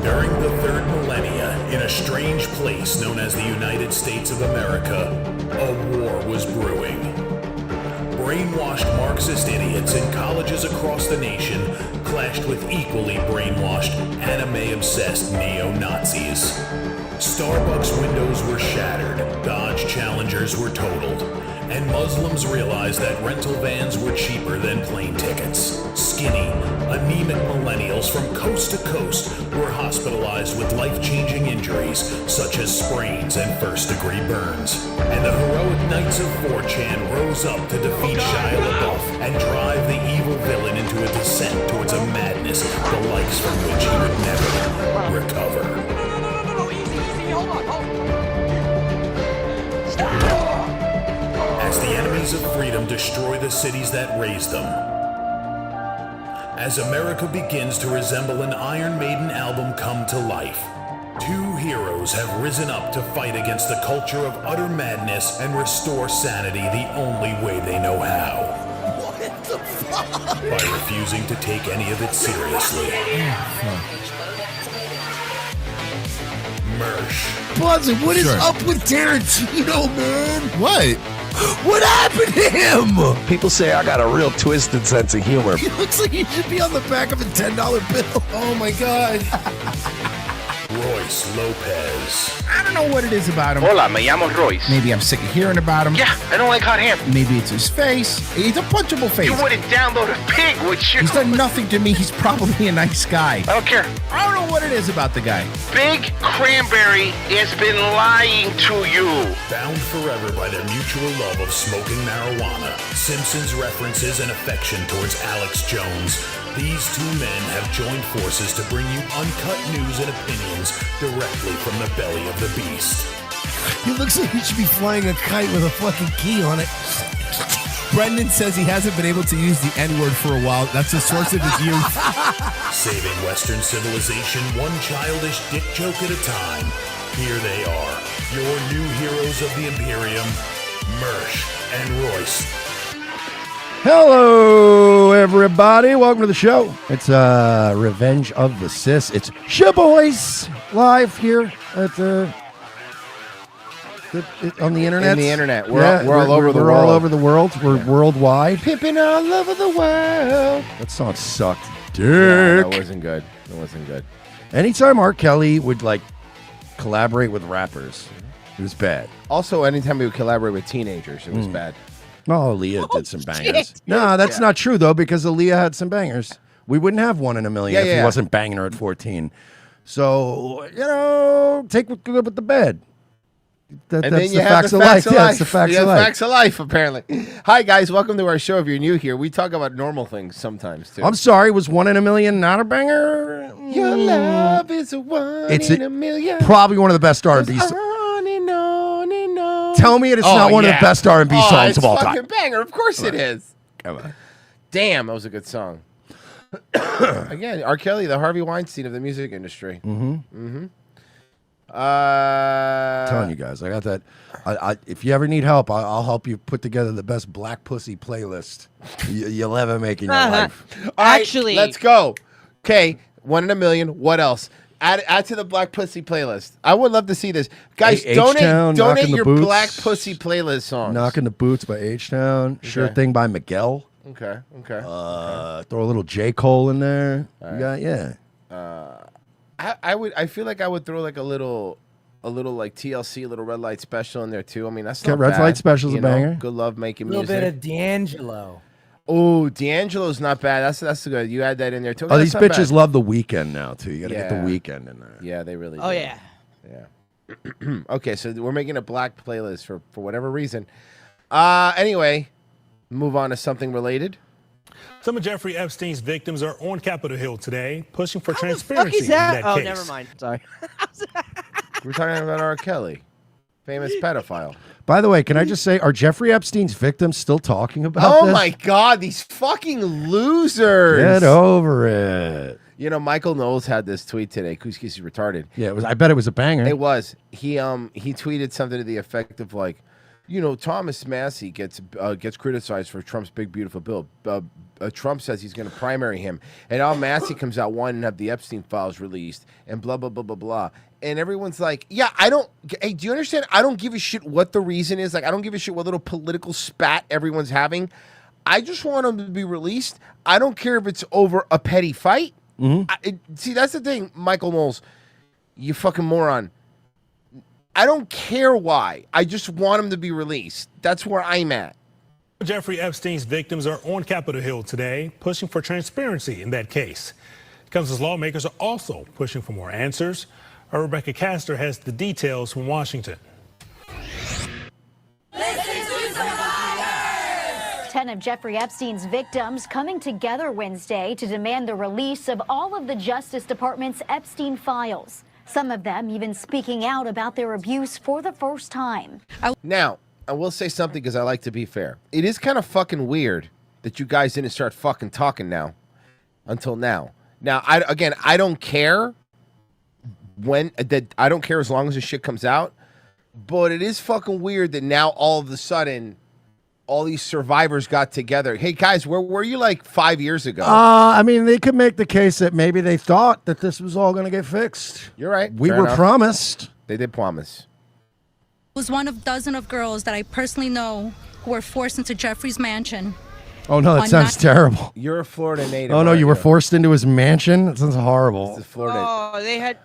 During the third millennia, in a strange place known as the United States of America, a war was brewing. Brainwashed Marxist idiots in colleges across the nation clashed with equally brainwashed, anime-obsessed neo-Nazis. Starbucks windows were shattered, Dodge Challengers were totaled, and Muslims realized that rental vans were cheaper than plane tickets. Skinny, anemic millennials from coast to coast were hospitalized with life-changing injuries such as sprains and first-degree burns. And the heroic knights of 4chan rose up to defeat Shia LaBeouf and drive the evil villain into a descent towards a madness the likes from which he would never recover. No, easy, hold on. Stop! As the enemies of freedom destroy the cities that raised them. As America begins to resemble an Iron Maiden album come to life, two heroes have risen up to fight against the culture of utter madness and restore sanity the only way they know how. What the fuck? By refusing to take any of it seriously. Mersh. Buzzy, what is up with Tarantino, man? What? What happened to him? People say I got a real twisted sense of humor. He looks like he should be on the back of a $10 bill. Oh my God. Royce Lopez. I don't know what it is about him. Hola, me llamo Royce. Maybe I'm sick of hearing about him. Yeah, I don't like hot hair. Maybe it's his face. He's a punchable face. You wouldn't download a pig, would you? He's done nothing to me. He's probably a nice guy. I don't care. I don't know what it is about the guy. Big Cranberry has been lying to you. Bound forever by their mutual love of smoking marijuana, Simpsons references and affection towards Alex Jones, these two men have joined forces to bring you uncut news and opinions directly from the belly of the beast. He looks like he should be flying a kite with a fucking key on it. Brendan says he hasn't been able to use the N-word for a while. That's the source of his youth. Saving Western civilization one childish dick joke at a time. Here they are, your new heroes of the Imperium, Mersh and Royce. Hello, everybody. Welcome to the show. It's Revenge of the Sis. It's Shaboys live here at on the internet. In the internet. We're all over the world. We're all over the world. We're worldwide. Pimping all over the world. That song sucked. Dick. Yeah, that wasn't good. That wasn't good. Anytime R. Kelly would collaborate with rappers, it was bad. Also, anytime we would collaborate with teenagers, it was bad. Oh, Aaliyah did some bangers. No, that's not true, though, because Aaliyah had some bangers. We wouldn't have one in a million if he wasn't banging her at 14. So, take what's good with the bad. That's the facts of life. Yeah, it's the facts of life. Facts of life, apparently. Hi, guys. Welcome to our show. If you're new here, we talk about normal things sometimes, too. I'm sorry. Was one in a million not a banger? Your love is a one in a million. Probably one of the best R&B songs. Tell me it's not one of the best R&B songs of all time. It's a fucking banger. Of course it is. Come on. Damn, that was a good song. Again, R. Kelly, the Harvey Weinstein of the music industry. Telling you guys, I got that. If you ever need help, I'll help you put together the best black pussy playlist you'll ever make in your life. All right, let's go. Okay, one in a million. What else? Add to the Black Pussy playlist. I would love to see this. Guys, H-Town, donate Knocking the your Boots. Black Pussy playlist songs. Knocking the Boots by H-Town. Sure Okay. Thing by Miguel. Okay. Throw a little J. Cole in there. You got, yeah. I feel like I would throw like a little like TLC, little Red Light Special in there too. I mean, that's not Red bad, Light Special's a you know? banger. Good Love Making A little Music. bit of D'Angelo. Oh, D'Angelo's not bad. That's good. You add that in there too. Oh, That's these not bitches bad. love the Weekend now too. You got to get the Yeah. Weekend in there. Yeah, they really. Oh do. yeah. Yeah. Okay, so we're making a black playlist for whatever reason. Anyway, move on to something related. Some of Jeffrey Epstein's victims are on Capitol Hill today, pushing for Fuck transparency is that? in that Oh, case. never mind. Sorry. We're talking about R. Kelly, famous pedophile. By the way, can I just say, are Jeffrey Epstein's victims still talking about Oh this? my God, these fucking losers! Get over it. You know, Michael Knowles had this tweet today. He's retarded. Yeah, it was. I bet it was a banger. It was. He tweeted something to the effect of like, you know, Thomas Massey gets criticized for Trump's big beautiful bill. Trump says he's going to primary him, and all Massey comes out wanting to have the Epstein files released, and blah blah blah blah blah. And everyone's like, yeah, I don't. Hey, do you understand? I don't give a shit what the reason is. Like, I don't give a shit what little political spat everyone's having. I just want them to be released. I don't care if it's over a petty fight. See, that's the thing, Michael Knowles. You fucking moron. I don't care why. I just want them to be released. That's where I'm at. Jeffrey Epstein's victims are on Capitol Hill today, pushing for transparency in that case. It comes as lawmakers are also pushing for more answers. Our Rebecca Castor has the details from Washington. 10 of Jeffrey Epstein's victims coming together Wednesday to demand the release of all of the Justice Department's Epstein files. Some of them even speaking out about their abuse for the first time. Now, I will say something because I like to be fair. It is kind of fucking weird that you guys didn't start fucking talking now until now. Now, I don't care I don't care as long as the shit comes out, but it is fucking weird that now all of a sudden all these survivors got together. Hey guys, where were you like 5 years ago? I mean, they could make the case that maybe they thought that this was all going to get fixed. You're right. We Fair were enough. promised. They did promise. Was one of dozens of girls that I personally know who were forced into Jeffrey's mansion. Oh no, that sounds terrible. You're a Florida native. Oh no, aren't you were you? forced into his mansion? That sounds horrible. It's Florida. Oh, they had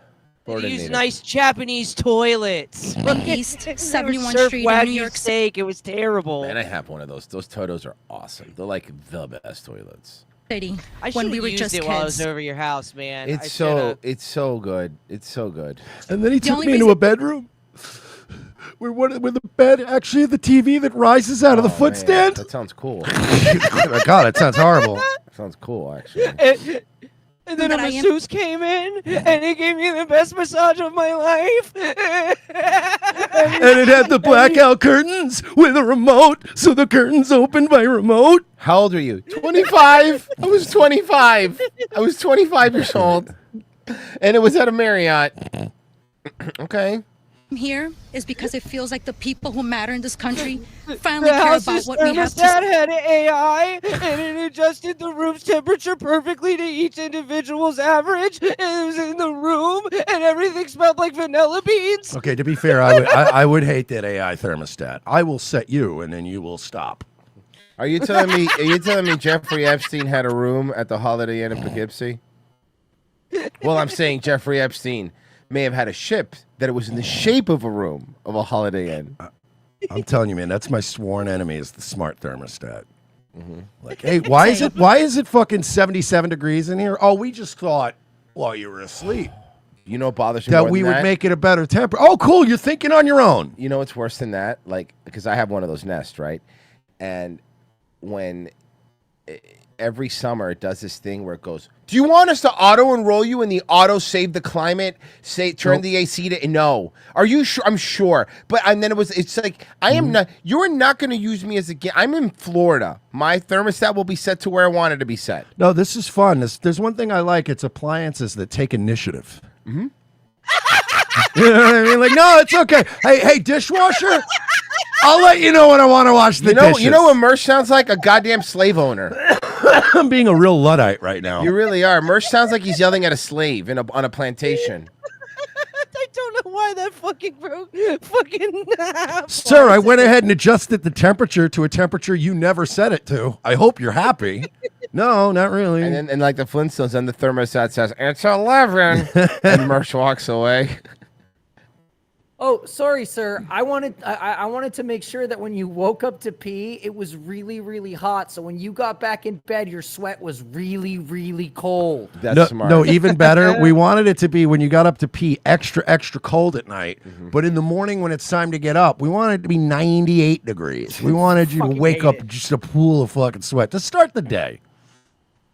Florida used native. nice Japanese toilets. East They were 71st served Street in Wagyu New York City. steak. It was terrible. Man, I have one of those. Those Totos are awesome. They're like the best toilets. City I when should we have were used just it kids. while I was over your house, man. It's so good. It's so good. And then he took only me into reason- a bedroom where the bed actually had the TV that rises out of the Oh, foot man, stand. That sounds cool. Oh my God, that sounds horrible. Sounds cool, actually. And then a But I am- masseuse came in, and he gave me the best massage of my life. And it had the blackout curtains with a remote, so the curtains opened by remote. How old are you? 25. I was 25. I was 25 years old, and it was at a Marriott. Okay. Here is because it feels like the people who matter in this country finally The care about house's what we have to thermostat had AI, and it adjusted the room's temperature perfectly to each individual's average. And it was in the room, and everything smelled like vanilla beans. Okay, to be fair, I would hate that AI thermostat. I will set you, and then you will stop. Are you telling me? Are you telling me Jeffrey Epstein had a room at the Holiday Inn in Poughkeepsie? Well, I'm saying Jeffrey Epstein may have had a ship that it was in the shape of a room of a Holiday Inn. I'm telling you, man, that's my sworn enemy is the smart thermostat. Like, hey, why is it fucking 77 degrees in here? Oh, we just thought while you were asleep You know what bothers me that more we than would that? make it a better temperature. Oh, cool, you're thinking on your own. You know what's worse than that? Like, because I have one of those nests, right? And when every summer it does this thing where it goes, do you want us to auto enroll you in the auto save the climate, turn the AC to no? Are you sure? I'm sure. But and then it's like I am not. You're not going to use me as a guest. I'm in Florida. My thermostat will be set to where I want it to be set. No, this is fun. There's one thing I like. It's appliances that take initiative. Mm-hmm. You know what I mean? Like, no, it's okay. Hey, dishwasher, I'll let you know when I want to wash the dishes. You know what Mersh sounds like? A goddamn slave owner. I'm being a real Luddite right now. You really are. Mersh sounds like he's yelling at a slave on a plantation. I don't know why that fucking broke. Fucking. Sir, I went ahead and adjusted the temperature to a temperature you never set it to. I hope you're happy. No, not really. And then, like the Flintstones, and the thermostat says, "It's 11," and Mersh walks away. Oh, sorry, sir. I wanted to make sure that when you woke up to pee, it was really, really hot. So when you got back in bed, your sweat was really, really cold. That's smart. No, even better. We wanted it to be when you got up to pee, extra, extra cold at night. But in the morning when it's time to get up, we wanted it to be 98 degrees. We wanted you to wake up just a pool of fucking sweat to start the day.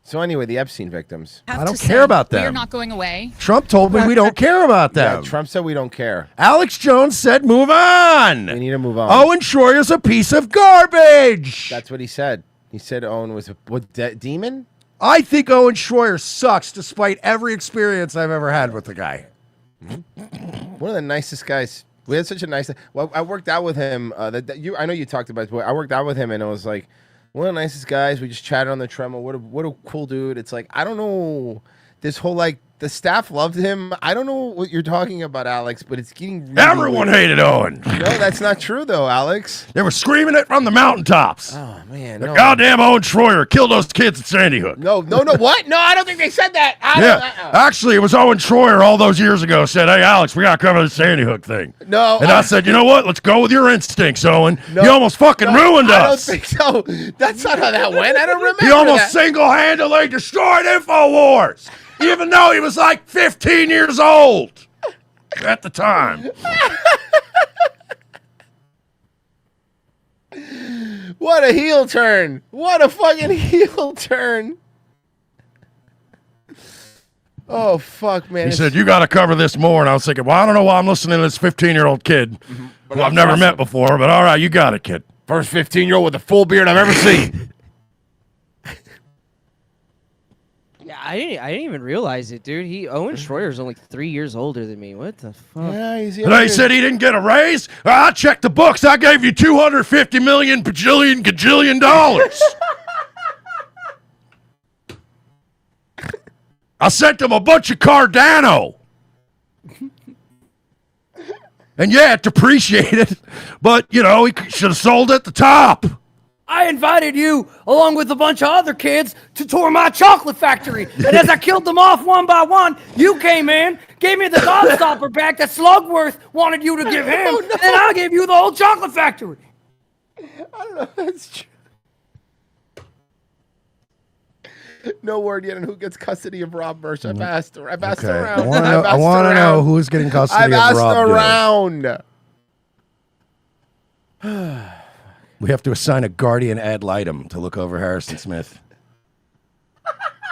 So anyway, the Epstein victims. I don't care about them. We're not going away. Trump told me we don't care about them. Yeah, Trump said we don't care. Alex Jones said move on. We need to move on. Owen Schroyer's a piece of garbage. That's what he said. He said Owen was a demon? I think Owen Schroyer sucks despite every experience I've ever had with the guy. One of the nicest guys. We had such a nice. Well, I worked out with him. I know you talked about it, but I worked out with him, and it was like one of the nicest guys. We just chatted on the treadmill. What a cool dude. It's like I don't know this whole like the staff loved him. I don't know what you're talking about, Alex, but it's getting really Everyone weird. hated Owen. No, that's not true though, Alex. They were screaming it from the mountaintops. Oh man, The no. goddamn Owen Schroyer killed those kids at Sandy Hook. No, what? No, I don't think they said that. Actually, it was Owen Schroyer all those years ago said, "Hey, Alex, we got to cover the Sandy Hook thing." No. And I said, "You know what? Let's go with your instincts, Owen. No, you almost fucking ruined I us." don't think so. That's not how that went. I don't remember He almost that. single-handedly destroyed InfoWars, even though he was like 15 years old at the time. What a heel turn. What a fucking heel turn. Oh, fuck, man. He said, "You got to cover this more." And I was thinking, well, I don't know why I'm listening to this 15-year-old kid who I've never met before, but all right, you got it, kid. First 15-year-old with a full beard I've ever seen. Yeah, I didn't even realize it, dude. Owen Schroyer's only 3 years older than me. What the fuck? Yeah, he's And they said he didn't get a raise? I checked the books. I gave you $250 million bajillion gajillion dollars. I sent him a bunch of Cardano. And yeah, it depreciated, but, you know, he should have sold at the top. I invited you, along with a bunch of other kids, to tour my chocolate factory. And as I killed them off one by one, you came in, gave me the gobstopper back that Slugworth wanted you to give him, and then I gave you the whole chocolate factory. I don't know if that's true. No word yet on who gets custody of Rob Mersh. I've asked around. I want to know who's getting custody I've of asked Rob. around. We have to assign a guardian ad litem to look over Harrison Smith.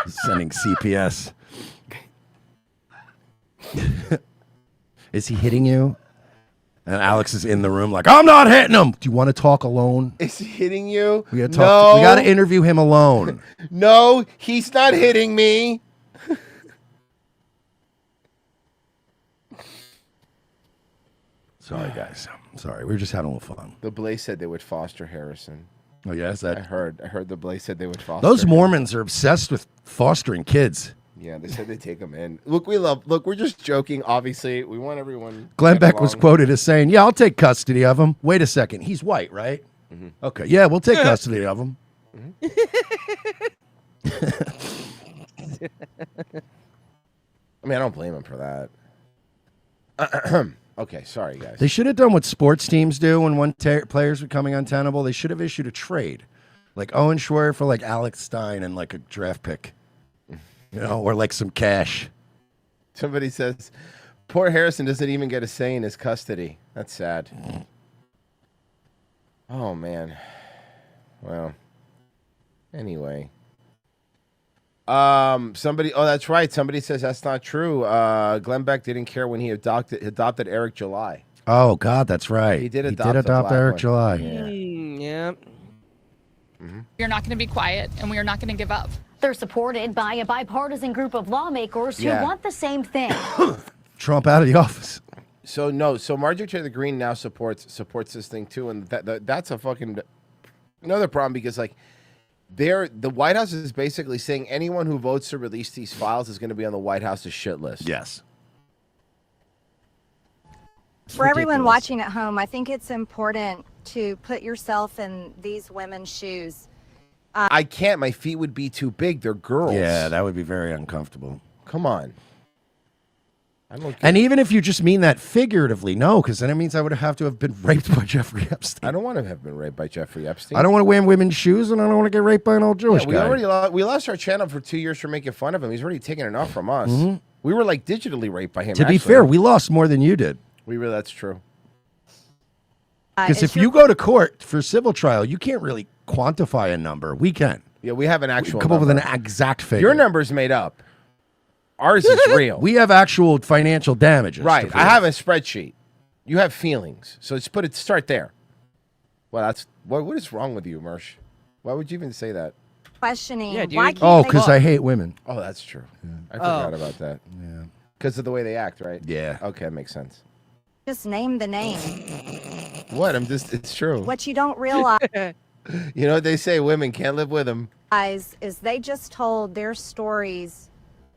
He's sending CPS. Is he hitting you? And Alex is in the room like, "I'm not hitting him." Do you want to talk alone? Is he hitting you? We got to talk. We got to interview him alone. No, he's not hitting me. Sorry, guys. Sorry, we were just having a little fun. The Blaze said they would foster Harrison. Oh, yeah, is that? I heard the Blaze said they would foster. Those him. Mormons are obsessed with fostering kids. Yeah, they said they take him in. Look, we're just joking. Obviously, we want everyone. Glenn to Beck get was along. quoted as saying, "Yeah, I'll take custody of him." Wait a second, he's white, right? Mm-hmm. Okay, yeah, we'll take custody of him. I mean, I don't blame him for that. Okay, sorry, guys. They should have done what sports teams do when one player's becoming untenable. They should have issued a trade, like Owen Schroyer for like Alex Stein and like a draft pick, or like some cash. Somebody says, "Poor Harrison doesn't even get a say in his custody." That's sad. Oh man. Well. Anyway. Somebody. Oh, that's right. Somebody says that's not true. Glenn Beck didn't care when he adopted Eric July. Oh God, that's right. He did adopt Eric one. July. Yeah. We're not going to be quiet, and we are not going to give up. They're supported by a bipartisan group of lawmakers who Yeah. want the same thing. Trump out of the office. So Marjorie Taylor Greene now supports this thing too, and that's a fucking another problem because like The White House is basically saying anyone who votes to release these files is going to be on the White House's shit list. Yes. For everyone watching at home, I think it's important to put yourself in these women's shoes. I can't. My feet would be too big. They're girls. Yeah, that would be very uncomfortable. Come on. I don't And even if you just mean that figuratively, no, because then it means I would have to have been raped by Jeffrey Epstein. I don't want to have been raped by Jeffrey Epstein. I don't want to wear women's shoes, and I don't want to get raped by an old Jewish we guy. already we lost our channel for 2 years for making fun of him. He's already taken enough from us. Mhm. We were like digitally raped by him. To be fair, we lost more than you did. That's true. Because if you go to court for civil trial, you can't really quantify a number. We can. Yeah, we have an actual come up with an number. exact figure. Your number's made up. Ours is real. We have actual financial damages. Right. I have a spreadsheet. You have feelings. So start there. Well, that's what is wrong with you, Mersh? Why would you even say that? Questioning. Yeah, dude. Why can't Oh, they- because I hate women. Oh, that's true. I forgot about that. Yeah. Because of the way they act, right? Yeah. Okay, makes sense. just name the name? What? It's true. What you don't realize You know what they say, women can't live with them. is they just told their stories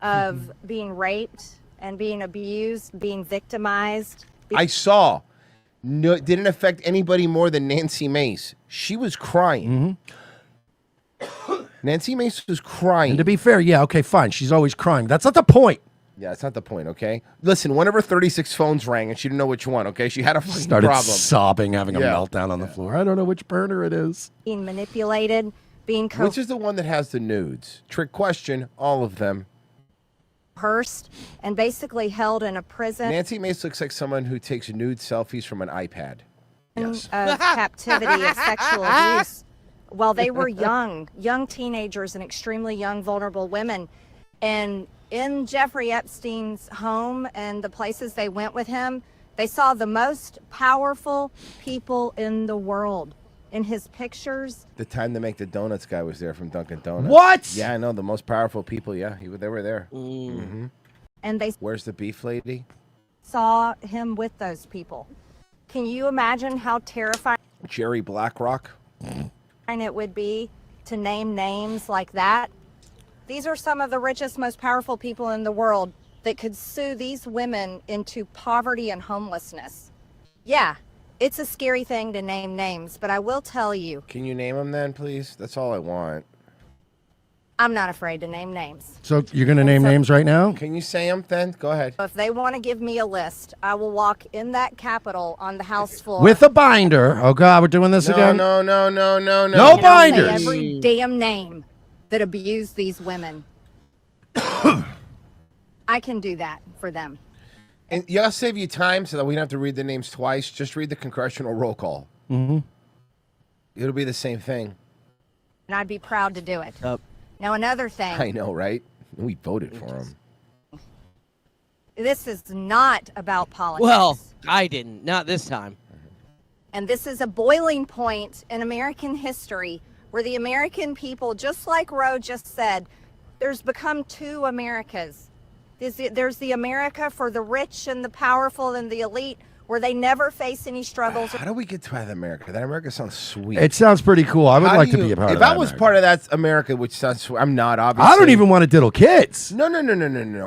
of being raped and being abused, being victimized. I saw. No, it didn't affect anybody more than Nancy Mace. She was crying. Nancy Mace was crying. And to be fair, yeah, okay, fine. She's always crying. That's not the point. Yeah, that's not the point, okay? Listen, one of her 36 phones rang and she didn't know which one, okay? She had a fucking Started problem. sobbing, having a Yeah. meltdown on the floor. I don't know which burner it is. Being manipulated, being Which is the one that has the nudes? Trick question, all of them. coerced, and basically held in a prison Nancy Mace looks like someone who takes nude selfies from an iPad. of captivity of sexual abuse while they were young teenagers and extremely young, vulnerable women. And in Jeffrey Epstein's home and the places they went with him, they saw the most powerful people in the world. In his pictures, The time to make the donuts guy was there from Dunkin' Donuts. What? Yeah, I know. The most powerful people, yeah. They were there. and they Where's the beef lady? saw him with those people. Can you imagine how terrifying Jerry Blackrock. it would be to name names like that? These are some of the richest, most powerful people in the world that could sue these women into poverty and homelessness. Yeah, it's a scary thing to name names, but I will tell you, Can you name them then, please? That's all I want. I'm not afraid to name names. So you're going to name names right now? Can you say them then? Go ahead. If they want to give me a list, I will walk in that Capitol on the House floor. With a binder. Oh, God, we're doing this again? No. No and I'll say binders. every damn name that abused these women. I can do that for them. And y'all save you time so that we don't have to read the names twice. Just read the congressional roll call. Mm-hmm. It'll be the same thing. And I'd be proud to do it. Now, another thing. I know, right? We voted for him. This is not about politics. Well, I didn't. Not this time. And this is a boiling point in American history where the American people, just like Roe just said, there's become two Americas. There's the America for the rich and the powerful and the elite, where they never face any struggles. How do we get to that America? That America sounds sweet. It sounds pretty cool. I would How like do to be a part If of that. I was part of that America, which sounds sweet, I'm not, obviously. I don't even want to diddle kids. No.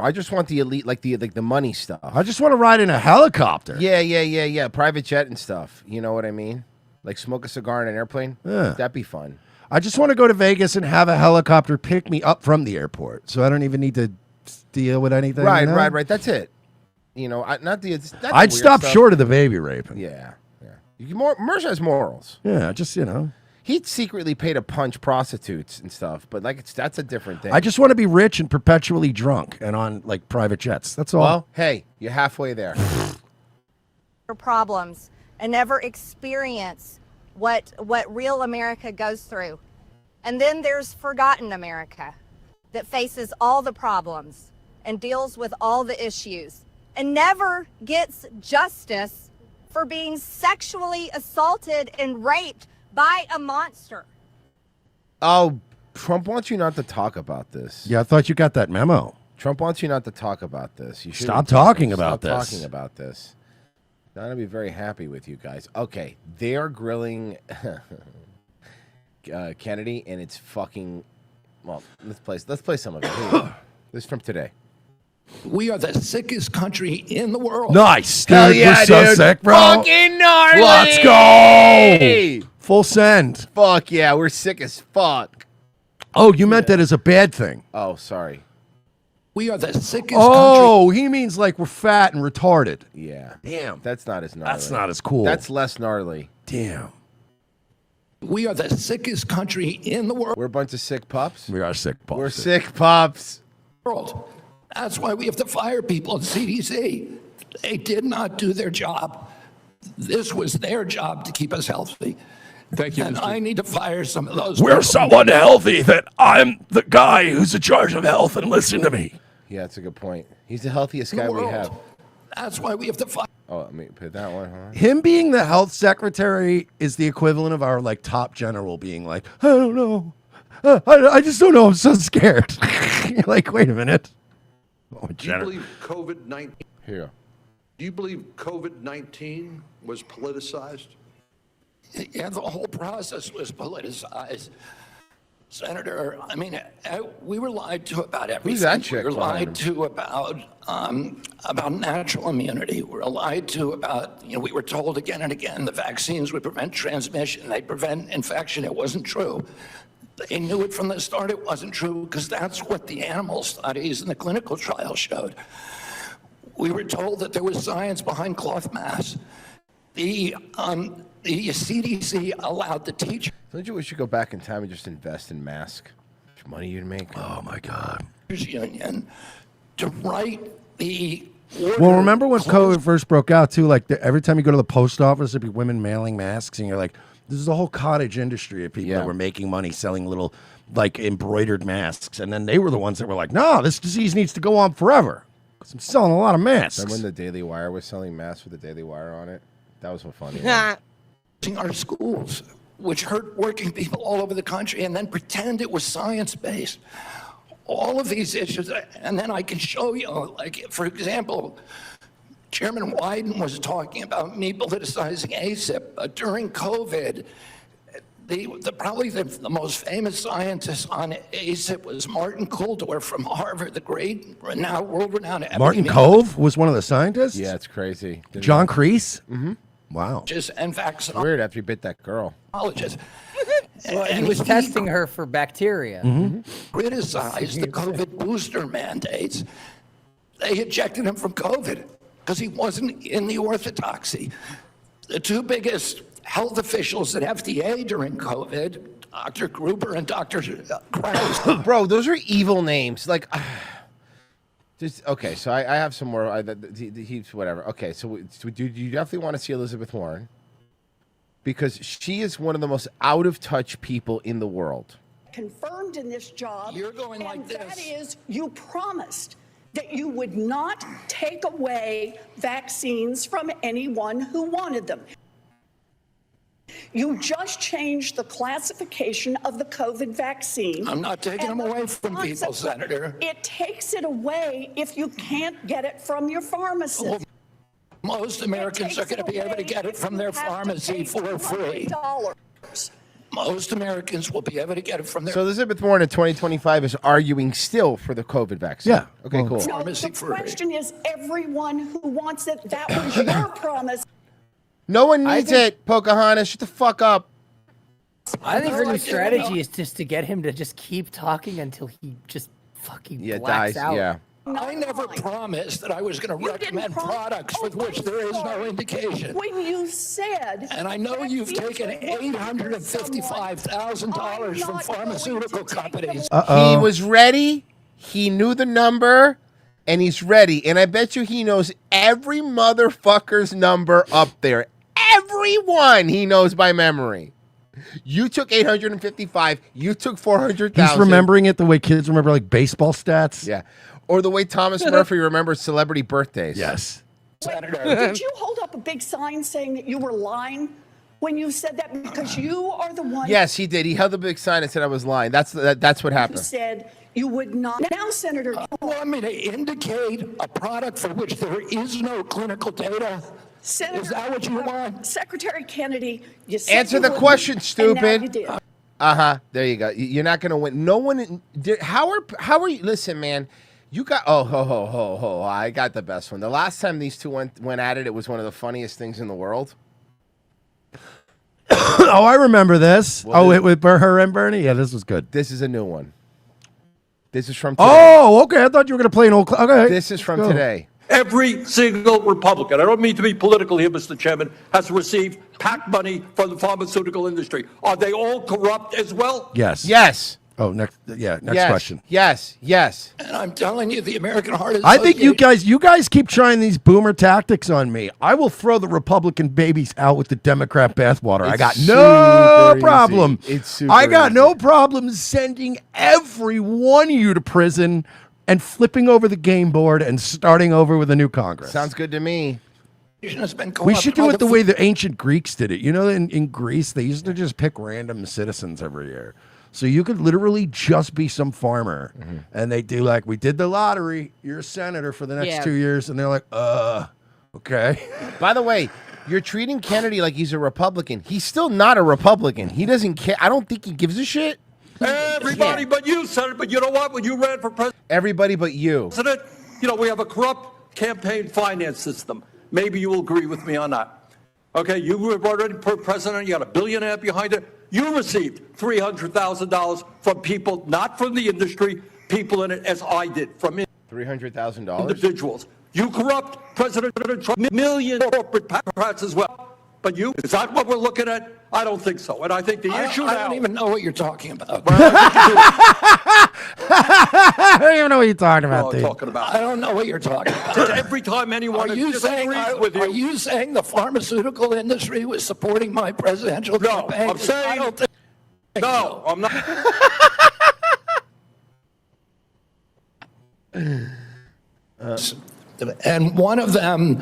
I just want the elite, like the money stuff. I just want to ride in a helicopter. Yeah. Private jet and stuff. You know what I mean? Like smoke a cigar in an airplane. Yeah. That'd be fun. I just want to go to Vegas and have a helicopter pick me up from the airport, so I don't even need to deal with anything. Right, you know? right. That's it. You know, not the. I'd stop short of the baby raping. Yeah. Mersh has morals. Yeah, just, you know. He'd secretly pay to punch prostitutes and stuff, but that's a different thing. I just want to be rich and perpetually drunk and on like private jets. That's all. Well, hey, you're halfway there. Problems and never experience what real America goes through. And then there's forgotten America that faces all the problems and deals with all the issues and never gets justice for being sexually assaulted and raped by a monster. Oh, Trump wants you not to talk about this. Yeah, I thought you got that memo. Trump wants you not to talk about this. You Stop talking about Stop this. talking about this. I'm going to be very happy with you guys. Okay, they are grilling. Kennedy, and it's fucking. Well, let's play some of it. Here we go. This is from today. We are the sickest country in the world. Nice, dude. Hell yeah, We're so dude. sick, bro. Fucking gnarly. Let's go. Full send. Fuck yeah, we're sick as fuck. Oh, you meant that as a bad thing. Oh, sorry. We are the sickest country. Oh, he means like we're fat and retarded. Yeah. Damn. That's not as gnarly. That's not as cool. That's less gnarly. Damn. We are the sickest country in the world. We're a bunch of sick pups. We are sick pups. We're sick pups. That's why we have to fire people at CDC. They did not do their job. This was their job to keep us healthy. Thank you, And Mr. I need to fire some of those. We're people. someone healthy that I'm the guy who's in charge of health and listen to me. Yeah, that's a good point. He's the healthiest guy we have. That's why we have to fire. Oh, let me put that one. Huh? Him being the health secretary is the equivalent of our like top general being like, I don't know. I just don't know. I'm so scared. You're like, wait a minute. Oh, Do you believe COVID-19? Here. Do you believe COVID-19 was politicized? Yeah, the whole process was politicized. Senator, I mean, we were lied to about everything. Who's that chick We were behind lied to about natural immunity. We were lied to about, we were told again and again the vaccines would prevent transmission, they prevent infection. It wasn't true. They knew it from the start it wasn't true because that's what the animal studies and the clinical trials showed. We were told that there was science behind cloth masks. The CDC allowed the teachers. Don't you wish you could go back in time and just invest in masks? How much money you'd make? Oh my God. Union to write the Well, remember when COVID first broke out too? Like every time you go to the post office, there'd be women mailing masks, and you're like, "This is a whole cottage industry of people that were making money selling little, like embroidered masks." And then they were the ones that were like, "No, this disease needs to go on forever because I'm selling a lot of masks." Remember when the Daily Wire was selling masks with the Daily Wire on it? That was so funny. our schools, which hurt working people all over the country, and then pretend it was science-based. All of these issues, and then I can show you, like, for example, Chairman Wyden was talking about me politicizing ACIP. During COVID, probably the most famous scientist on ACIP was Martin Kulldorff from Harvard, the great, world-renowned Martin Cove was one of the scientists? Yeah, it's crazy. John Kreese? Mm-hmm. Wow. And vaccinologist. Weird after you bit that girl. Well, he was testing her for bacteria. Criticized the COVID booster mandates. They ejected him from COVID because he wasn't in the orthodoxy. The two biggest health officials at FDA during COVID, Dr. Gruber and Dr. Krause. Bro, those are evil names. Like, okay, so I have some more. He's whatever. Okay, so do you definitely want to see Elizabeth Warren? Because she is one of the most out of touch people in the world. Confirmed in this job. You're going like this. That is, you promised that you would not take away vaccines from anyone who wanted them. You just changed the classification of the COVID vaccine. I'm not taking them away from people, Senator. It takes it away if you can't get it from your pharmacist. Well, most Americans are going to be able to get it from their pharmacy for free. Most Americans will be able to get it from their. So Elizabeth Warren in 2025 is arguing still for the COVID vaccine. Yeah. Okay, cool. No, the question is everyone who wants it. That was your promise. No one needs it, Pocahontas. Shut the fuck up. I think her new strategy is just to get him to just keep talking until he just fucking blacks out. Yeah. I never promised that I was going to recommend products for which there is no indication. When you said, and I know you've taken $855,000 from pharmaceutical companies. He was ready. He knew the number, and he's ready. And I bet you he knows every motherfucker's number up there. Everyone he knows by memory. You took 855. You took 400,000. He's remembering it the way kids remember like baseball stats. Yeah. Or the way Thomas Murphy remembers celebrity birthdays. Yes. did you hold up a big sign saying that you were lying when you said that? Because you are the one. Yes, he did. He held a big sign and said I was lying. That's what happened. Who said you would not. Now, Senator. You want me to indicate a product for which there is no clinical data? Senator, is that what you want? Secretary Kennedy, you said Answer you the wouldn't, question, and now stupid. you did. There you go. You're not gonna win. No one. How are you? Listen, man. You got I got the best one. The last time these two went at it, it was one of the funniest things in the world. Oh, I remember this. Well, with her and Bernie. Yeah, this was good. This is a new one. This is from today. Oh, okay. I thought you were gonna play an old. Okay. This is from today. Every single Republican, I don't mean to be political here, Mr. Chairman, has received PAC money from the pharmaceutical industry. Are they all corrupt as well? Yes. Yes. Oh, next question. Yes. And I'm telling you, the American Heart Association. I think you guys keep trying these boomer tactics on me. I will throw the Republican babies out with the Democrat bathwater. I got no problem. I got no problem sending every one of you to prison and flipping over the game board and starting over with a new Congress. Sounds good to me. We should do it the way the ancient Greeks did it. You know, in Greece, they used to just pick random citizens every year. So you could literally just be some farmer. And they do like, we did the lottery. You're a senator for the next 2 years. And they're like, okay. By the way, you're treating Kennedy like he's a Republican. He's still not a Republican. He doesn't care. I don't think he gives a shit. Everybody but you, Senator. But you know what? When you ran for president, everybody but you. President, we have a corrupt campaign finance system. Maybe you will agree with me on that. Okay, you were already president. You got $1 billion behind it. You received $300,000 from people, not from the industry, people in it, as I did, from $300,000 individuals. You corrupt President Trump, million corporate patrons as well. But is that what we're looking at? I don't think so. And I think the issue now. I don't even know what you're talking about. I don't even know what you're talking about, dude. I don't know what you're talking about. Every time anyone are you saying the pharmaceutical industry was supporting my presidential campaign? I'm saying I don't think no, I'm not. And one of them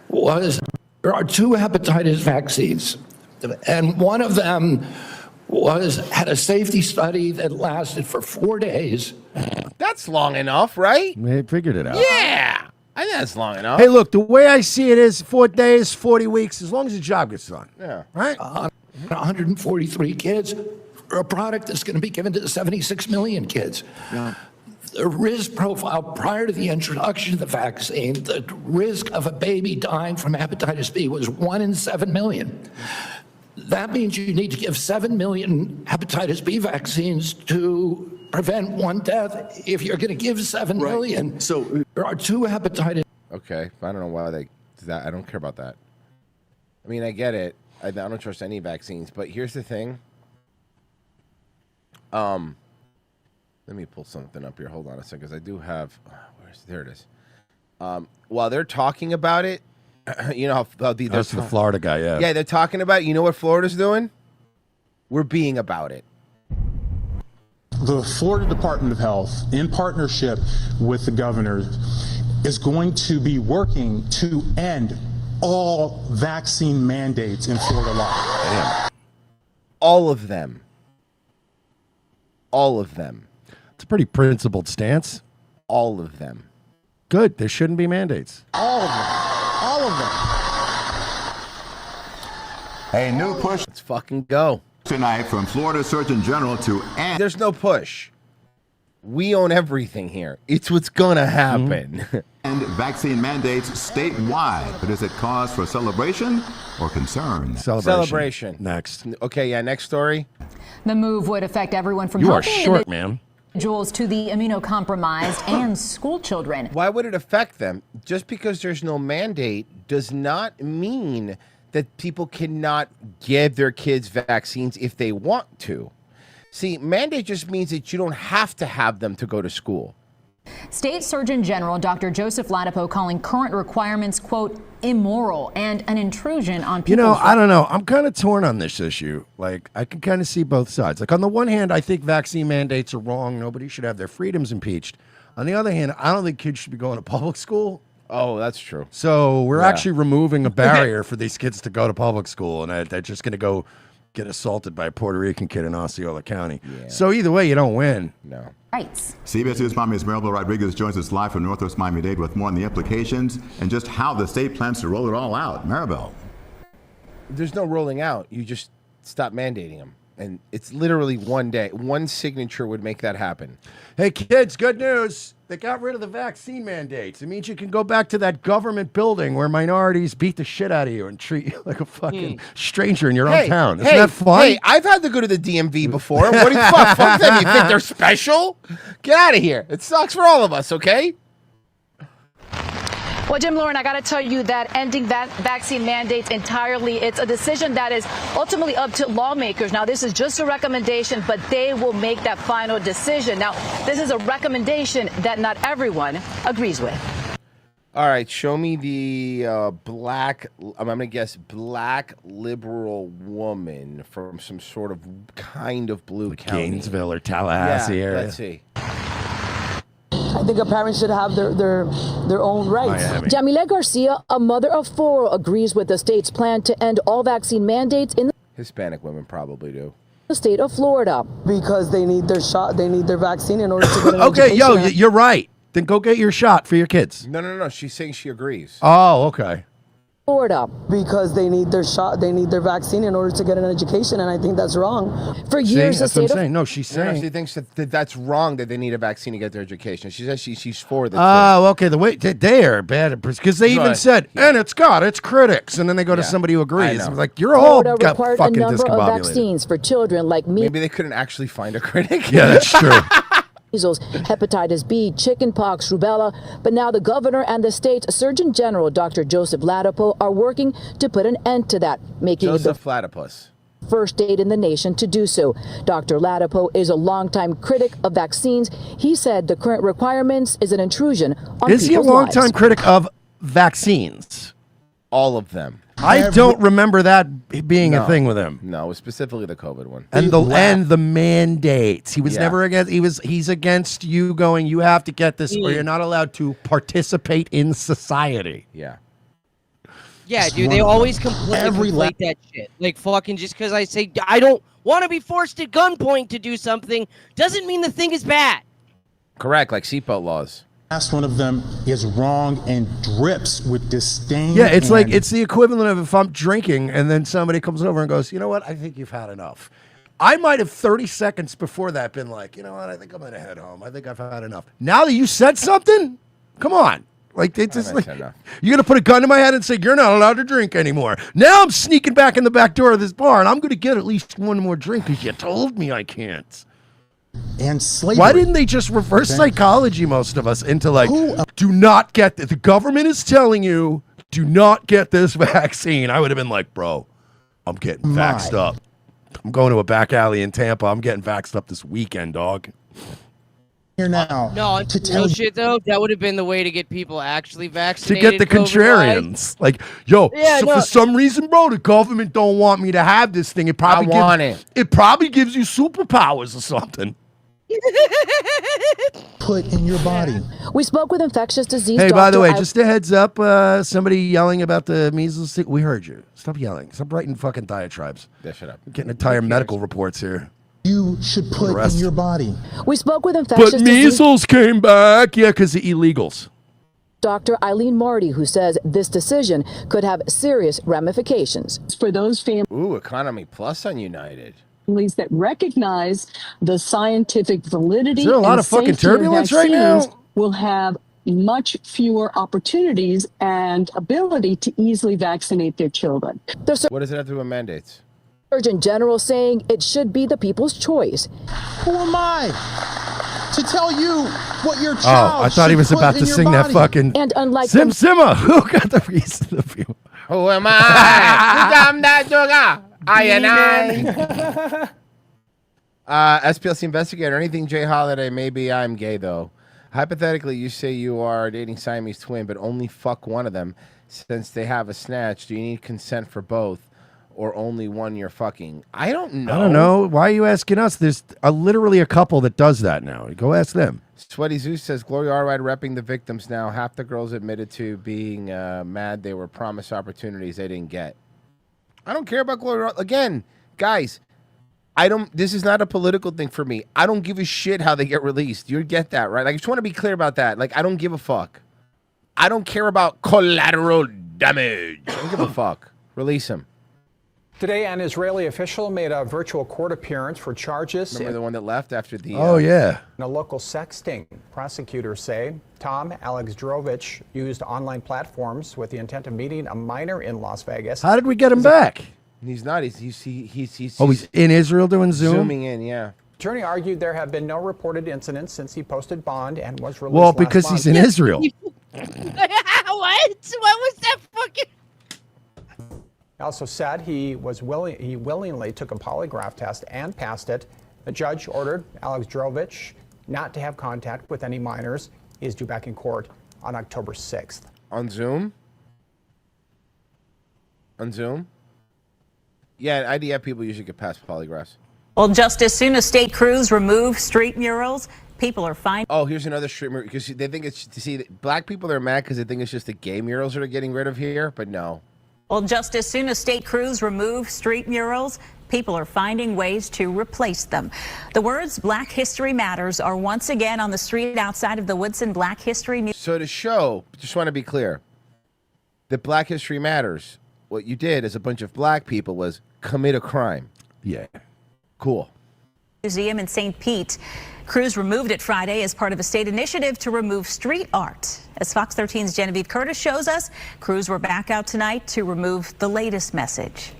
was there are 2 hepatitis vaccines, and one of them had a safety study that lasted for 4 days. That's long enough, right? They figured it out. Yeah, I think that's long enough. Hey, look, the way I see it is 4 days, 40 weeks, as long as the job gets done. Yeah. Right? 143 kids for a product that's going to be given to 76 million kids. Yeah. The risk profile prior to the introduction of the vaccine, the risk of a baby dying from hepatitis B was 1 in 7 million. That means you need to give 7 million hepatitis B vaccines to prevent 1 death. If you're going to give 7 million, so there are 2 hepatitis. Okay, I don't know why they do that. I don't care about that. I mean, I get it. I don't trust any vaccines, but here's the thing. Let me pull something up here. Hold on a second, because I do have. There it is. While they're talking about it, you know how that's the Florida guy. Yeah. Yeah, they're talking about. You know what Florida's doing? We're being about it. The Florida Department of Health, in partnership with the governor, is going to be working to end all vaccine mandates in Florida law. Damn. All of them. All of them. It's a pretty principled stance. All of them. Good. There shouldn't be mandates. All of them. All of them. A new push. Let's fucking go. Tonight from Florida Surgeon General to end. There's no push. We own everything here. It's what's gonna happen. And vaccine mandates statewide. But is it cause for celebration or concern? Celebration. Next. Okay, yeah, next story. The move would affect everyone from You are short, man. individuals to the immunocompromised and school children. Why would it affect them? Just because there's no mandate does not mean that people cannot give their kids vaccines if they want to. See, mandate just means that you don't have to have them to go to school. State Surgeon General Dr. Joseph Ladapo calling current requirements, quote, immoral and an intrusion on You people's know, I don't know. I'm kind of torn on this issue. Like, I can kind of see both sides. Like, on the one hand, I think vaccine mandates are wrong. Nobody should have their freedoms impeached. On the other hand, I don't think kids should be going to public school. Oh, that's true. So we're actually removing a barrier for these kids to go to public school, and they're just going to go get assaulted by a Puerto Rican kid in Osceola County. Yeah. So either way, you don't win. No. rights. CBS News Miami's Maribel Rodriguez joins us live from Northwest Miami-Dade with more on the implications and just how the state plans to roll it all out. Maribel. There's no rolling out. You just stop mandating them. And it's literally one day. One signature would make that happen. Hey, kids, good news. They got rid of the vaccine mandates. It means you can go back to that government building where minorities beat the shit out of you and treat you like a fucking stranger in your own town. Isn't that fun? Hey, I've had to go to the DMV before. What do you fuck them? You think they're special? Get out of here. It sucks for all of us, okay? Well, Jim, Lauren, I got to tell you that ending vaccine mandates entirely, it's a decision that is ultimately up to lawmakers. Now, this is just a recommendation, but they will make that final decision. Now, this is a recommendation that not everyone agrees with. All right, show me the black, I'm going to guess black liberal woman from some sort of kind of blue county. Gainesville or Tallahassee area. Let's see. I think a parent should have their own rights. Jamile Garcia, a mother of 4, agrees with the state's plan to end all vaccine mandates in Hispanic women probably do. the state of Florida. Because they need their shot, they need their vaccine in order to get an Okay, yo, education. you're right. Then go get your shot for your kids. No. She's saying she agrees. Oh, okay. Florida. Because they need their shot, they need their vaccine in order to get an education, and I think that's wrong. For years, the that's what I'm state of saying. No, she's saying. She thinks that that's wrong that they need a vaccine to get their education. She says she's for this. Oh, okay. The way they are bad because they even Right. said, and it's got its critics, and then they go to somebody who agrees. know. It's like you're all Florida got required a fucking number of discombobulated. vaccines for children like Maybe they couldn't actually find a critic. Yeah, that's true. measles, hepatitis B, chickenpox, rubella. But now the governor and the state's Surgeon General, Dr. Joseph Ladapo, are working to put an end to that, making it Joseph Platypus. the first state in the nation to do so. Dr. Ladapo is a longtime critic of vaccines. He said the current requirements is an intrusion on Is he a people's longtime lives. critic of vaccines? All of them. I don't remember that being a thing with him. No, specifically the COVID one. And the mandates. He was never against. He's against you going. You have to get this, or you're not allowed to participate in society. Yeah. Yeah, dude, they always completely conflate that shit. Like, fucking just because I say I don't want to be forced at gunpoint to do something doesn't mean the thing is bad. Correct, like seatbelt laws. Last one of them is wrong and drips with disdain. Yeah, it's like and- it's the equivalent of if I'm drinking and then somebody comes over and goes, you know what? I think you've had enough. I might have 30 seconds before that been like, you know what? I think I'm gonna head home. I think I've had enough. Now that you said something, come on. Like it's just like you're gonna put a gun to my head and say you're not allowed to drink anymore. Now I'm sneaking back in the back door of this bar and I'm gonna get at least one more drink because you told me I can't. And slavery. Why didn't they just reverse psychology most of us into like, do not get the government is telling you, do not get this vaccine. I would have been like, bro, I'm getting vaxxed up. I'm going to a back alley in Tampa. I'm getting vaxxed up this weekend, dog. Here now. No, real shit though, that would have been the way to get people actually To vaccinated. get the contrarians. Like, yo, for some reason, bro, the government don't want me to have this thing. It probably want gives, it probably gives you superpowers or something. Put in your body. We spoke with infectious disease Hey, doctor. by the way, just a heads up, somebody yelling about the measles thing. We heard you. Stop yelling. Stop writing fucking diatribes. Yeah, shut up. Getting entire medical reports here. You should put in your body. We spoke with infectious But disease measles came back. Yeah, because of illegals. Dr. Eileen Marty, who says this decision could have serious ramifications. For those Ooh, economy plus on United. families that recognize the scientific validity Is there a lot and of fucking safety of turbulence right vaccines now? will have much fewer opportunities and ability to easily vaccinate their children. What does it have to do with mandates? Surgeon General saying it should be the people's choice. Who am I to tell you what your Oh, child I thought he should was put about in to your sing that body? fucking And unlike Sim Simma. Who got the reason of you? Who am I? I and I. SPLC investigator. Anything Jay Holiday? Maybe I'm gay though. Hypothetically, you say you are dating Siamese twin, but only fuck one of them. Since they have a snatch, do you need consent for both, or only one you're fucking? I don't know. I don't know. Why are you asking us? There's literally a couple that does that now. Go ask them. Sweaty Zeus says Gloria Allred repping the victims now. Half the girls admitted to being mad they were promised opportunities they didn't get. I don't care about Gloria. Again, guys, I don't. This is not a political thing for me. I don't give a shit how they get released. You get that, right? Like, I just want to be clear about that. Like, I don't give a fuck. I don't care about collateral damage. I don't give a fuck. Release him. Today, an Israeli official made a virtual court appearance for charges. Remember the one that left after the... Oh, yeah. In a local sexting. Prosecutors say Tom Alexandrovich used online platforms with the intent of meeting a minor in Las Vegas. How did we get him back? He's not. He's he's in Israel doing Zoom? Zooming in, yeah. Attorney argued there have been no reported incidents since he posted bond and was released Well, because he's in Israel. What was that fucking... He also said he willingly took a polygraph test and passed it. The judge ordered Alexandrovich not to have contact with any minors. He is due back in court on October 6th. On Zoom? On Zoom? Yeah, IDF people usually get past polygraphs. Well, just as soon as state crews remove street murals, people are fine. Oh, here's another street mural because they think it's to see black people. They're mad because they think it's just the gay murals that are getting rid of here, but no. Well, just as soon as state crews remove street murals, people are finding ways to replace them. The words Black History Matters are once again on the street outside of the Woodson Black History Museum. So to show, just want to be clear, that Black History Matters, what you did as a bunch of black people was commit a crime. Yeah. Cool. Museum in St. Pete. Crews removed it Friday as part of a state initiative to remove street art. As Fox 13's Genevieve Curtis shows us, crews were back out tonight to remove the latest message.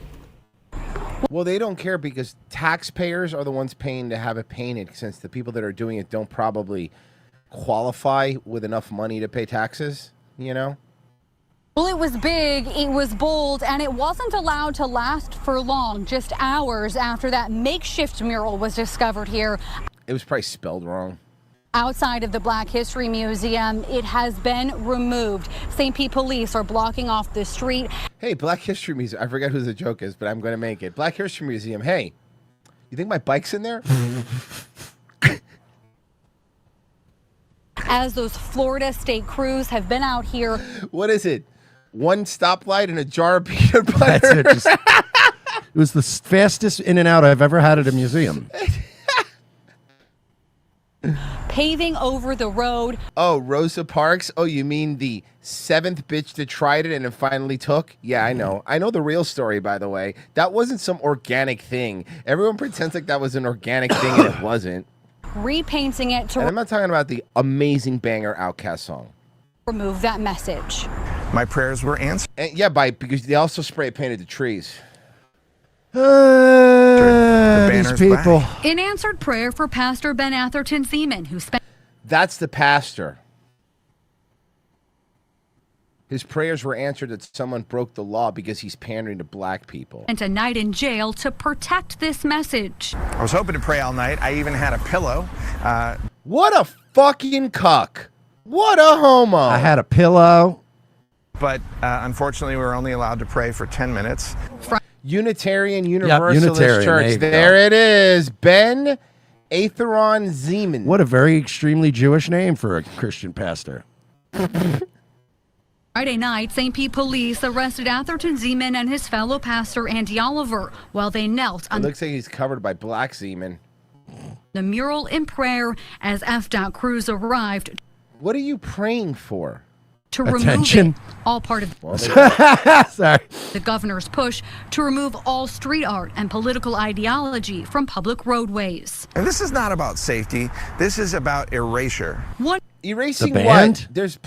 Well, they don't care because taxpayers are the ones paying to have it painted, since the people that are doing it don't probably qualify with enough money to pay taxes, you know? Well, it was big, it was bold, and it wasn't allowed to last for long, just hours after that makeshift mural was discovered here. It was probably spelled wrong. Outside of the Black History Museum, it has been removed. St. Pete police are blocking off the street. Hey, Black History Museum. I forget who the joke is, but I'm going to make it. Black History Museum. Hey, you think my bike's in there? As those Florida state crews have been out here. What is it? One stoplight and a jar of peanut butter? That's it. It was the fastest in and out I've ever had at a museum. Paving over the road. Oh, Rosa Parks? Oh, you mean the seventh bitch that tried it and it finally took? Yeah, I know. I know the real story, by the way. That wasn't some organic thing. Everyone pretends like that was an organic thing and it wasn't. Repainting it to And I'm not talking about the amazing banger Outkast song. Remove that message. My prayers were answered. And yeah, because they also spray painted the trees. These people. In answered prayer for Pastor Ben Atherton Seaman, who spent. That's the pastor. His prayers were answered that someone broke the law because he's pandering to black people. Spent a night in jail to protect this message. I was hoping to pray all night. I even had a pillow. What a fucking cuck. What a homo. I had a pillow. But unfortunately, we were only allowed to pray for 10 minutes. Unitarian Universalist Unitarian, Church. There it is. Ben Atheron Zeman. What a very extremely Jewish name for a Christian pastor. Friday night, St. Pete police arrested Atherton Zeman and his fellow pastor, Andy Oliver, while they knelt on It looks like he's covered by black Zeman. the mural in prayer as FDOT crews arrived. What are you praying for? To Attention. remove it, all part of Sorry. the governor's push to remove all street art and political ideology from public roadways. And this is not about safety. This is about erasure. Erasing The band? what?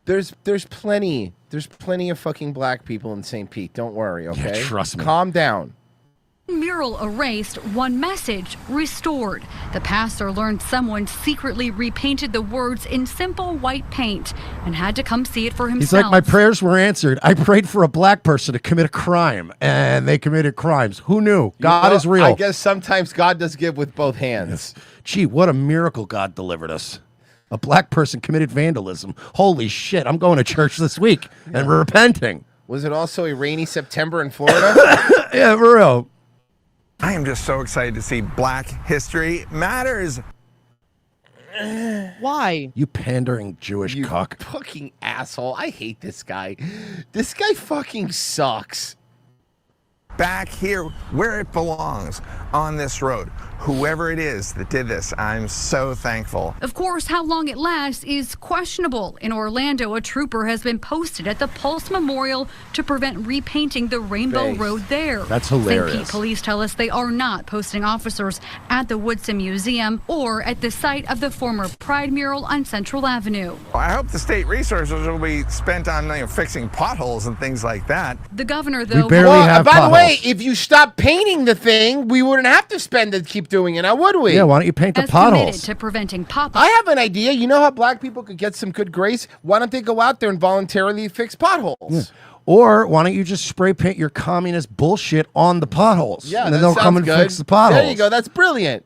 There's plenty of fucking black people in St. Pete. Don't worry, okay? trust me. Calm down. Mural erased, one message restored. The pastor learned someone secretly repainted the words in simple white paint and had to come see it for He's himself. like, my prayers were answered. I prayed for a black person to commit a crime, and they committed crimes. Who knew? God is real. I guess sometimes God does give with both hands. Gee, what a miracle God delivered us. A black person committed vandalism. Holy shit, I'm going to church this week and repenting. Was it also a rainy September in Florida? Yeah, for real. I am just so excited to see Black History Matters. Why? You pandering Jewish cock. Fucking asshole. I hate this guy. This guy fucking sucks. Back here where it belongs on this road. whoever it is that did this, I'm so thankful. Of course, how long it lasts is questionable. In Orlando, a trooper has been posted at the Pulse Memorial to prevent repainting the Rainbow Road there. That's hilarious. St. Pete police tell us they are not posting officers at the Woodson Museum or at the site of the former Pride mural on Central Avenue. I hope the state resources will be spent on fixing potholes and things like that. The governor, though, by the way, if you stop painting the thing, we wouldn't have to spend to keep doing it, now would we? Yeah, why don't you paint the has potholes? committed to preventing pop-up. I have an idea. You know how black people could get some good grace? Why don't they go out there and voluntarily fix potholes? Yeah. Or why don't you just spray paint your communist bullshit on the potholes? Yeah, and then that they'll come and sounds good. fix the potholes. There you go. That's brilliant.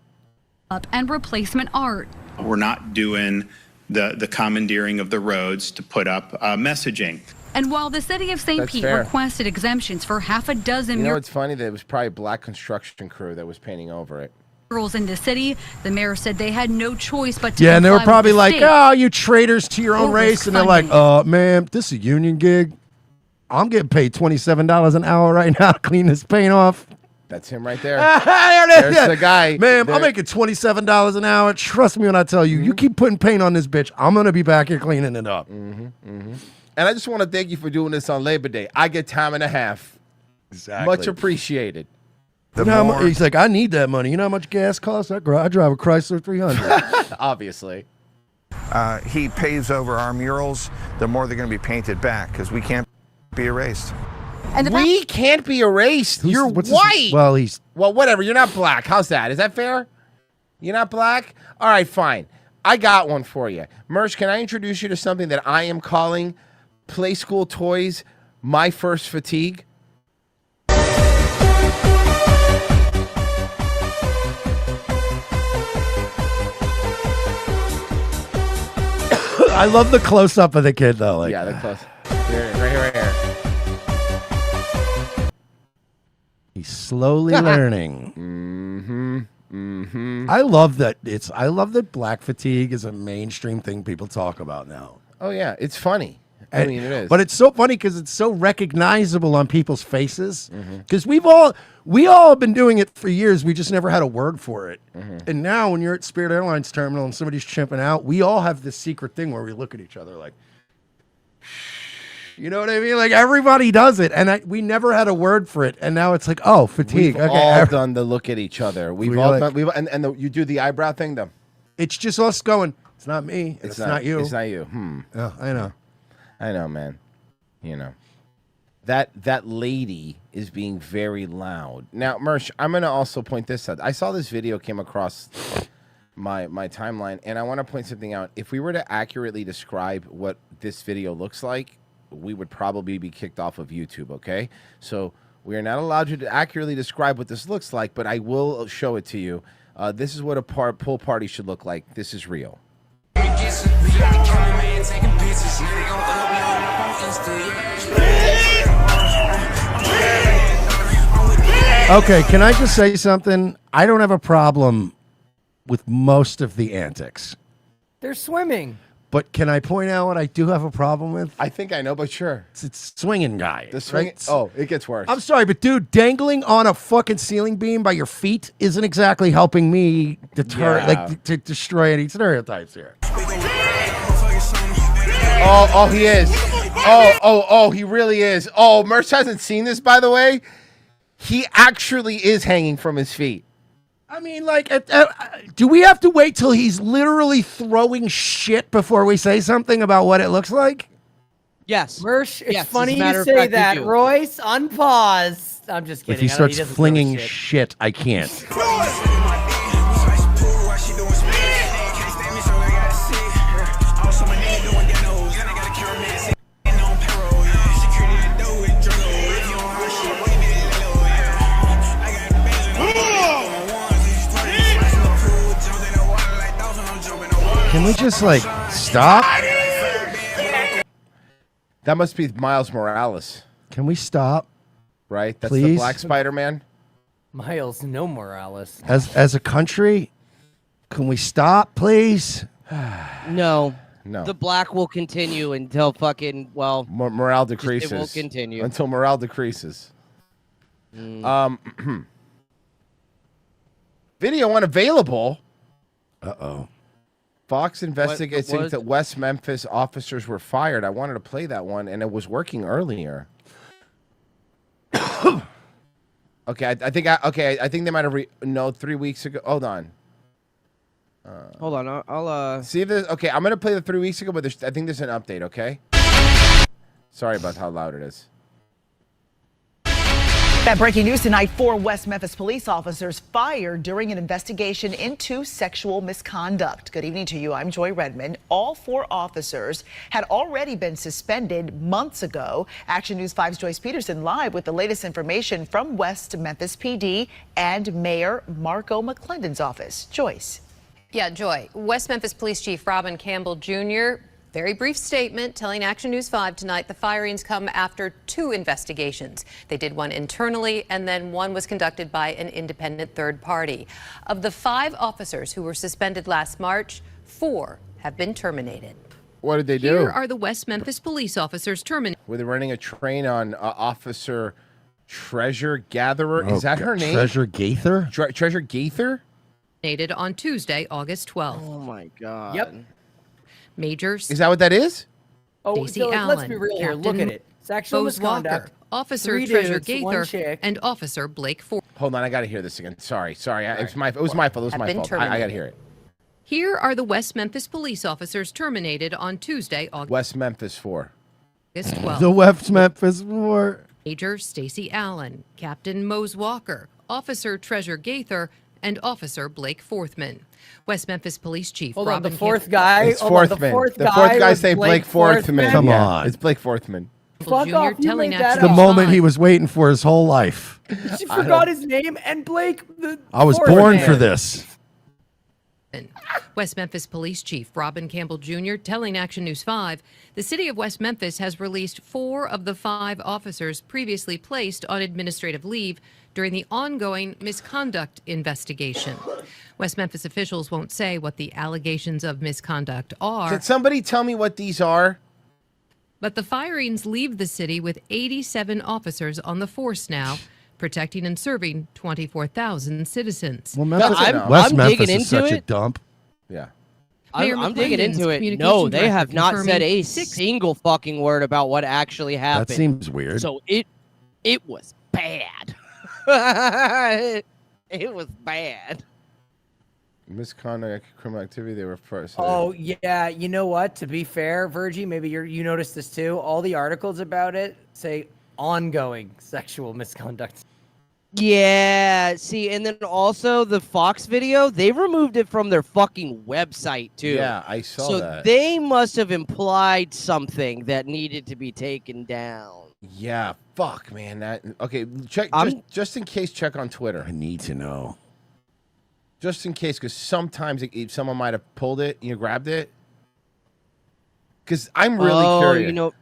And replacement art. We're not doing the commandeering of the roads to put up messaging. And while the city of St. That's Pete fair. requested exemptions for half a dozen You know what's funny? That it was probably a black construction crew that was painting over it. murals in the city, the mayor said they had no choice but to Yeah, and they were comply with probably the like, state. "Oh, you traitors to your own Or race," and they're like, "Man, this is a union gig. I'm getting paid $27 an hour right now to clean this paint off." That's him right there. There it is. There's the guy. Man, There- I'm making $27 an hour. Trust me when I tell you, you keep putting paint on this bitch, I'm gonna be back here cleaning it up. And I just want to thank you for doing this on Labor Day. I get time and a half. Exactly. Much appreciated. You know how he's like, I need that money. You know how much gas costs? I drive a Chrysler 300. Obviously. He paves over our murals, the more they're going to be painted back because we can't be erased. We can't be erased. You're what's his- white. well, he's Well, whatever. You're not black. How's that? Is that fair? You're not black? All right, fine. I got one for you. Mersh, can I introduce you to something that I am calling Play School Toys My First Fatigue? I love the close up of the kid though. Like, Yeah, they're close. Here, right here, right here. he's slowly learning. I love that I love that black fatigue is a mainstream thing people talk about now. Oh, yeah. It's funny. I mean, it is. But it's so funny because it's so recognizable on people's faces. Because we all have been doing it for years. We just never had a word for it. And now when you're at Spirit Airlines terminal and somebody's chimping out, we all have this secret thing where we look at each other like, you know what I mean? Like everybody does it. And we never had a word for it. And now it's like, oh, fatigue. We've all done the look at each other. We've all done, you do the eyebrow thing though. It's just us going, it's not me. It's not you. It's not you. Oh, I know. I know, man. You know. That lady is being very loud. Now, Mersh, I'm going to also point this out. I saw this video came across my timeline, and I want to point something out. If we were to accurately describe what this video looks like, we would probably be kicked off of YouTube, okay? So we are not allowed to accurately describe what this looks like, but I will show it to you. This is what a pool party should look like. This is real. Okay, can I just say something? I don't have a problem with most of the antics. They're swimming. But can I point out what I do have a problem with? I think I know, but sure. It's swinging guy. The swing. right? Oh, it gets worse. I'm sorry, but dude, dangling on a fucking ceiling beam by your feet isn't exactly helping me to destroy any stereotypes here. Oh, he is. Oh, he really is. Oh, Merch hasn't seen this, by the way. He actually is hanging from his feet. I mean, like, do we have to wait till he's literally throwing shit before we say something about what it looks like? Yes. Mersh, it's Yes, funny as a matter you of say fact, we that, do. Royce. Unpause. I'm just kidding. If he I know starts doesn't throw flinging shit. shit, I can't. Can we just, like, stop? That must be Miles Morales. Can we stop? Right? That's the Please? Black Spider-Man. Miles, no Morales. As a country, can we stop, please? No. No. The black will continue until fucking, well. Morale decreases. It will continue. Until morale decreases. Video unavailable. Uh-oh. Fox investigates was- that West Memphis officers were fired. I wanted to play that one, and it was working earlier. Okay, I think they might have 3 weeks ago. Hold on. Hold on, I'll see if there's. Okay, I'm gonna play the 3 weeks ago, but I think there's an update. Okay. Sorry about how loud it is. That breaking news tonight, 4 West Memphis police officers fired during an investigation into sexual misconduct. Good evening to you. I'm Joy Redmond. All 4 officers had already been suspended months ago. Action News 5's Joyce Peterson live with the latest information from West Memphis PD and Mayor Marco McClendon's office. Joyce. Yeah, Joy. West Memphis Police Chief Robin Campbell Jr. Very brief statement telling Action News 5 tonight the firings come after 2 investigations. They did one internally, and then one was conducted by an independent third party. Of the 5 officers who were suspended last March, 4 have been terminated. What did they do? Here are the West Memphis police officers terminated. Were they running a train on Officer Treasure Gatherer? Is that her name? Treasure Gaither? Treasure Gaither? On Tuesday, August 12th. Oh my God. Yep. Major. Is that what that is? Oh, Stacey so let's Allen, be real here. Look Captain at it. Sexual Bose misconduct. Walker, Officer 3 Treasure dudes, 1 Gaither, chick. and Officer Blake Ford. Hold on, I gotta hear this again. Sorry. It was my fault. It was Have my been fault. I gotta terminated. hear it. Here are the West Memphis police officers terminated on Tuesday, West Memphis 4. August 12th. The West Memphis War. Major Stacey Allen, Captain Mose Walker, Officer Treasure Gaither, and Officer Blake Forthman. West Memphis Police Chief Hold on, Robin the 4th Campbell- guy. It's hold on, Forthman. the fourth The fourth guy's was named Blake Forthman. Come Yeah, on. it's Blake Forthman. Fuck Jr. off, you telling made that The up. moment he was waiting for his whole life. She forgot his name, and Blake. I was fourth born man. for this. West Memphis Police Chief Robin Campbell Jr. telling Action News 5 the city of West Memphis has released 4 of the 5 officers previously placed on administrative leave during the ongoing misconduct investigation. West Memphis officials won't say what the allegations of misconduct are. Can somebody tell me what these are? But the firings leave the city with 87 officers on the force now, protecting and serving 24,000 citizens. Well, Memphis, I'm West Memphis digging is into such a it. dump. Yeah. Mayor I'm digging McClendon's into it. communication No, they director have not confirming said a 6 single fucking word about what actually happened. That seems weird. So it was bad. It was bad. Misconduct, criminal activity. They were first. Oh yeah, you know what? To be fair, Virgie, maybe you noticed this too. All the articles about it say ongoing sexual misconduct. Yeah, see, and then also the Fox video, they removed it from their fucking website too. Yeah, I saw so that. they must have implied something that needed to be taken down. Yeah, fuck, man. That okay. Check just in case. Check on Twitter. I need to know. Just in case, because sometimes someone might have pulled it, grabbed it. Because I'm really curious. You know,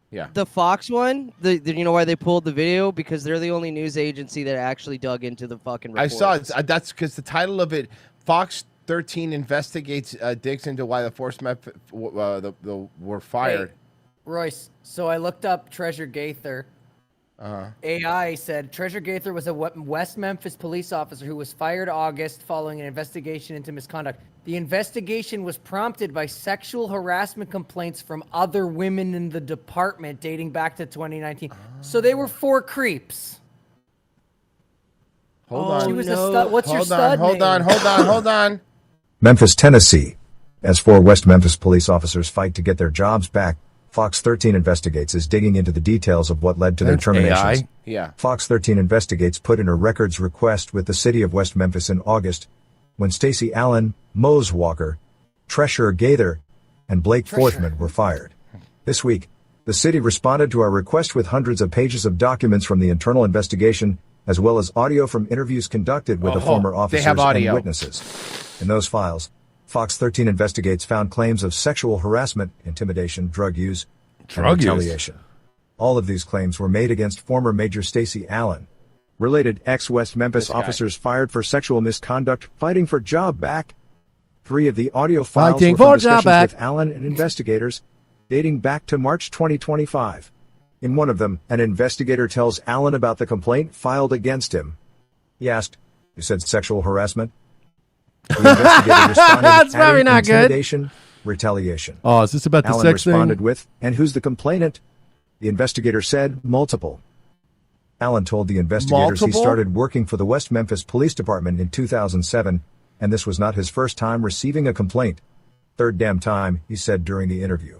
yeah. The Fox one, you know why they pulled the video? Because they're the only news agency that actually dug into the fucking report. I saw it. That's because the title of it, Fox 13 investigates, digs into why the force were fired. Hey, Royce, so I looked up Treasure Gaither. AI said Treasure Gaither was a West Memphis police officer who was fired August following an investigation into misconduct. The investigation was prompted by sexual harassment complaints from other women in the department dating back to 2019. So they were 4 creeps. Hold on. She was a stud. What's your Hold stud on. name? Hold on. Memphis, Tennessee. As 4 West Memphis police officers fight to get their jobs back, Fox 13 Investigates is digging into the details of what led to their That's terminations. AI? Yeah. Fox 13 Investigates put in a records request with the city of West Memphis in August, when Stacey Allen, Mose Walker, Treasure Gaither, and Blake Forthman were fired. This week, the city responded to our request with hundreds of pages of documents from the internal investigation, as well as audio from interviews conducted with the former officers and witnesses. In those files, Fox 13 Investigates found claims of sexual harassment, intimidation, drug use, and retaliation. All of these claims were made against former Major Stacey Allen. Related ex-West Memphis officers fired for sexual misconduct, fighting for job back. 3 of the audio files Fighting were from for job discussions back. with Allen and investigators, dating back to March 2025. In one of them, an investigator tells Allen about the complaint filed against him. He asked, "You said sexual harassment? The investigator responded, That's probably adding not good. intimidation, retaliation. Oh, is this about the Allen sex thing? responded with, and who's the complainant? The investigator said, multiple. Allen told the investigators he Multiple? started working for the West Memphis Police Department in 2007, and this was not his first time receiving a complaint. Third damn time, he said during the interview.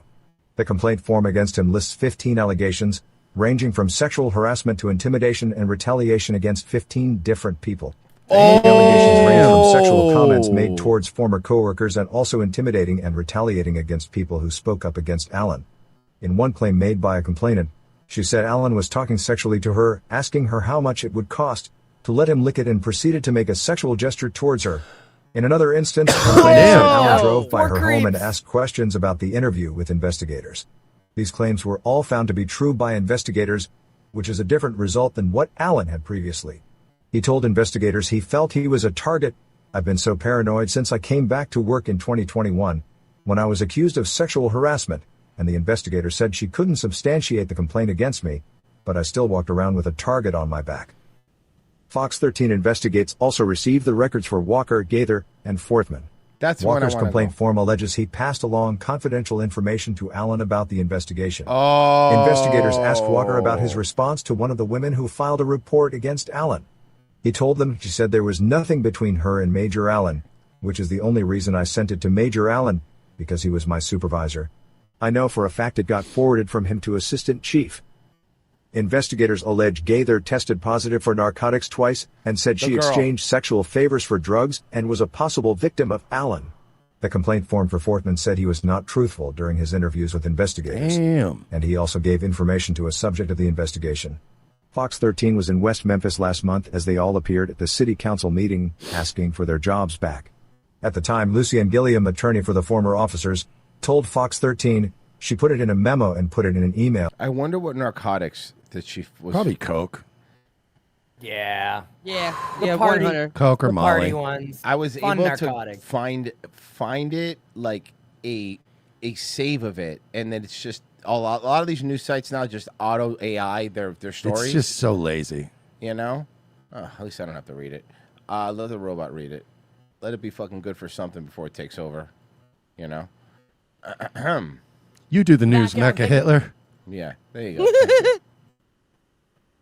The complaint form against him lists 15 allegations, ranging from sexual harassment to intimidation and retaliation against 15 different people. The allegations range from sexual comments made towards former coworkers and also intimidating and retaliating against people who spoke up against Allen. In one claim made by a complainant, she said Allen was talking sexually to her, asking her how much it would cost to let him lick it, and proceeded to make a sexual gesture towards her. In another instance, the complainant said Allen drove by her home and asked questions about the interview with investigators. These claims were all found to be true by investigators, which is a different result than what Allen had previously. He told investigators he felt he was a target. I've been so paranoid since I came back to work in 2021, when I was accused of sexual harassment, and the investigator said she couldn't substantiate the complaint against me, but I still walked around with a target on my back. Fox 13 Investigates also received the records for Walker, Gaither, and Forthman. That's the one I Walker's wanna complaint know. form alleges he passed along confidential information to Allen about the investigation. Oh. Investigators asked Walker about his response to one of the women who filed a report against Allen. He told them she said there was nothing between her and Major Allen, which is the only reason I sent it to Major Allen, because he was my supervisor. I know for a fact it got forwarded from him to Assistant Chief. Investigators allege Gaither tested positive for narcotics twice and said she The girl. exchanged sexual favors for drugs and was a possible victim of Allen. The complaint form for Forthman said he was not truthful during his interviews with investigators. Damn. And he also gave information to a subject of the investigation. Fox 13 was in West Memphis last month as they all appeared at the city council meeting, asking for their jobs back. At the time, Lucianne Gilliam, attorney for the former officers, told Fox 13 she put it in a memo and put it in an email. I wonder what narcotics that she was. Probably coke. Yeah. Yeah. The Yeah, party, 100. Coke or the party Molly. ones. I was Fun able narcotic. to find it like a save of it, and then it's just a lot of these news sites now just auto AI their stories. It's just so lazy. You know? At least I don't have to read it. Let the robot read it. Let it be fucking good for something before it takes over. You know? You do the news, Mecca Hitler. Yeah, there you go.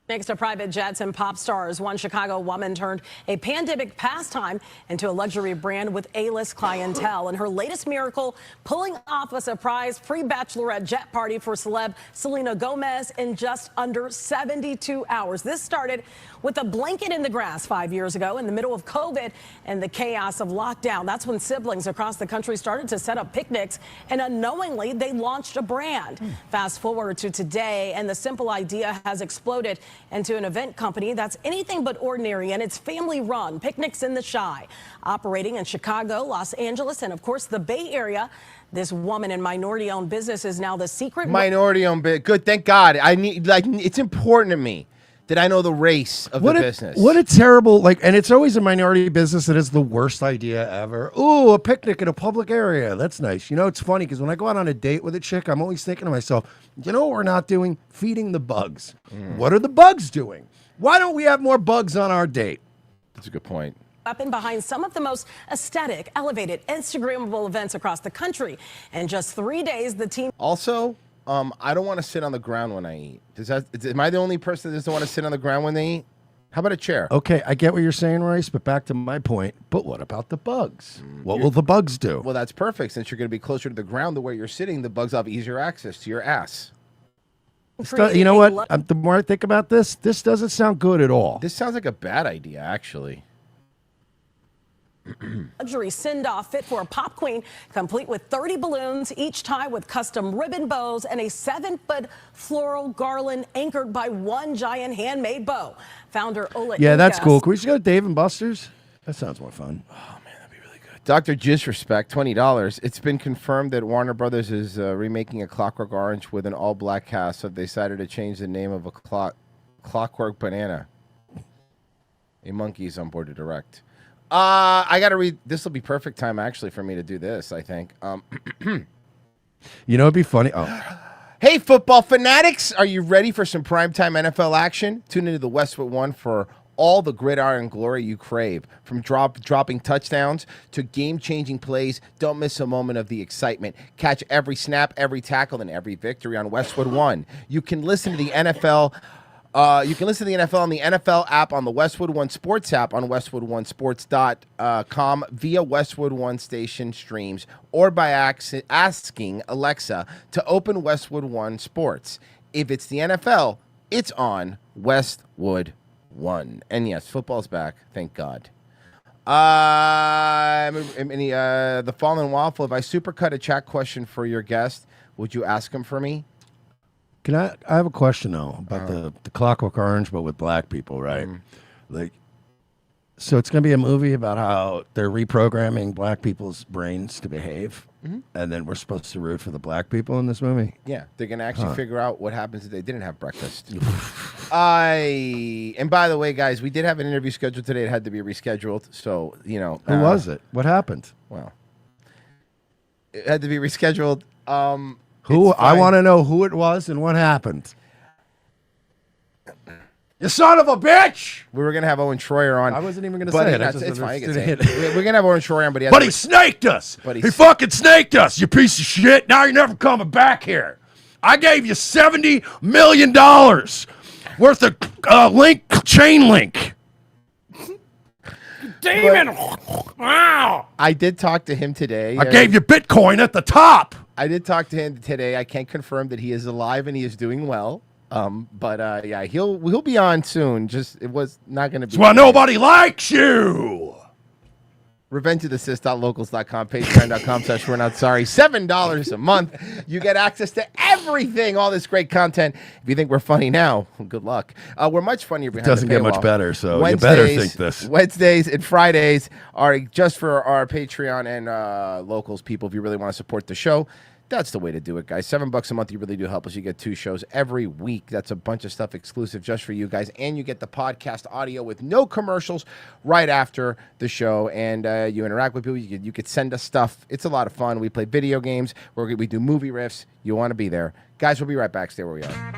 Thanks to private jets and pop stars, one Chicago woman turned a pandemic pastime into a luxury brand with A-list clientele. And her latest miracle, pulling off a surprise pre-bachelorette jet party for celeb Selena Gomez in just under 72 hours. This started with a blanket in the grass 5 years ago in the middle of COVID and the chaos of lockdown. That's when siblings across the country started to set up picnics, and unknowingly they launched a brand. Fast forward to today, and the simple idea has exploded into an event company that's anything but ordinary, and it's family run. Picnics in the Shy, operating in Chicago, Los Angeles, and of course the Bay Area. This woman and minority-owned business is now the secret Minority-owned bit. Good, thank God. I need it's important to me that I know the race of the business. What a terrible, and it's always a minority business that is the worst idea ever. Ooh, a picnic in a public area. That's nice. You know, it's funny because when I go out on a date with a chick, I'm always thinking to myself, you know what we're not doing? Feeding the bugs. What are the bugs doing? Why don't we have more bugs on our date? That's a good point. weapon behind some of the most aesthetic, elevated, Instagrammable events across the country. In just 3 days, the team... Also, I don't want to sit on the ground when I eat. Am I the only person that doesn't want to sit on the ground when they eat? How about a chair? Okay, I get what you're saying, Royce, but back to my point. But what about the bugs? What will the bugs do? Well, that's perfect. Since you're going to be closer to the ground to where you're sitting, the bugs have easier access to your ass. You know what? The more I think about this, this doesn't sound good at all. This sounds like a bad idea, actually. Luxury send-off fit for a pop queen, complete with 30 balloons, each tied with custom ribbon bows and a 7-foot floral garland anchored by one giant handmade bow. Founder Ola Yeah, that's Inkas- cool. Can we just go to Dave and Buster's? That sounds more fun. Dr. Disrespect, $20. It's been confirmed that Warner Brothers is remaking A Clockwork Orange with an all-black cast, so they decided to change the name of Clockwork Banana. A monkey is on board to direct. I got to read. This will be perfect time, actually, for me to do this, I think. You know, it'd be funny. Oh. Hey, football fanatics, are you ready for some primetime NFL action? Tune into the Westwood One for all the gridiron glory you crave. From dropping touchdowns to game-changing plays, don't miss a moment of the excitement. Catch every snap, every tackle, and every victory on Westwood One. You can listen to the NFL. You can listen to the NFL on the NFL app, on the Westwood One Sports app, on WestwoodOneSports.com, via Westwood One station streams, or by asking Alexa to open Westwood One Sports. If it's the NFL, it's on Westwood One. And yes, football's back, thank God. The Fallen Waffle, if I supercut a chat question for your guest, would you ask him for me? Can I have a question though about the Clockwork Orange, but with black people, right? Like, so it's going to be a movie about how they're reprogramming black people's brains to behave, and then we're supposed to root for the black people in this movie. Yeah, they're going to actually figure out what happens if they didn't have breakfast. And by the way, guys, we did have an interview scheduled today. It had to be rescheduled, so you know. Who was it? What happened? Well, it had to be rescheduled. Who? I want to know who it was and what happened. You son of a bitch! We were gonna have Owen Schroyer on. I wasn't even gonna but say it. It's fine. You can say it. We're gonna have Owen Schroyer on, but he snaked us. But he fucking snaked us. You piece of shit. Now you're never coming back here. I gave you $70 million worth of chain link. Demon! Wow! I did talk to him today. I gave you Bitcoin at the top. I did talk to him today. I can't confirm that he is alive and he is doing well. But yeah, he'll be on soon. Just it was not going to be. That's why nobody likes you. RevengeOfTheSys.locals.com, Patreon.com/We're Not Sorry. $7 a month. You get access to everything, all this great content. If you think we're funny now, good luck. We're much funnier behind the paywall. Doesn't get much better, so you better think this. Wednesdays and Fridays are just for our Patreon and locals people. If you really want to support the show, that's the way to do it, guys. $7 a month, you really do help us. You get 2 shows every week. That's a bunch of stuff exclusive just for you guys. And you get the podcast audio with no commercials right after the show. And you interact with people. You could send us stuff. It's a lot of fun. We play video games. We do movie riffs. You want to be there. Guys, we'll be right back. Stay where we are.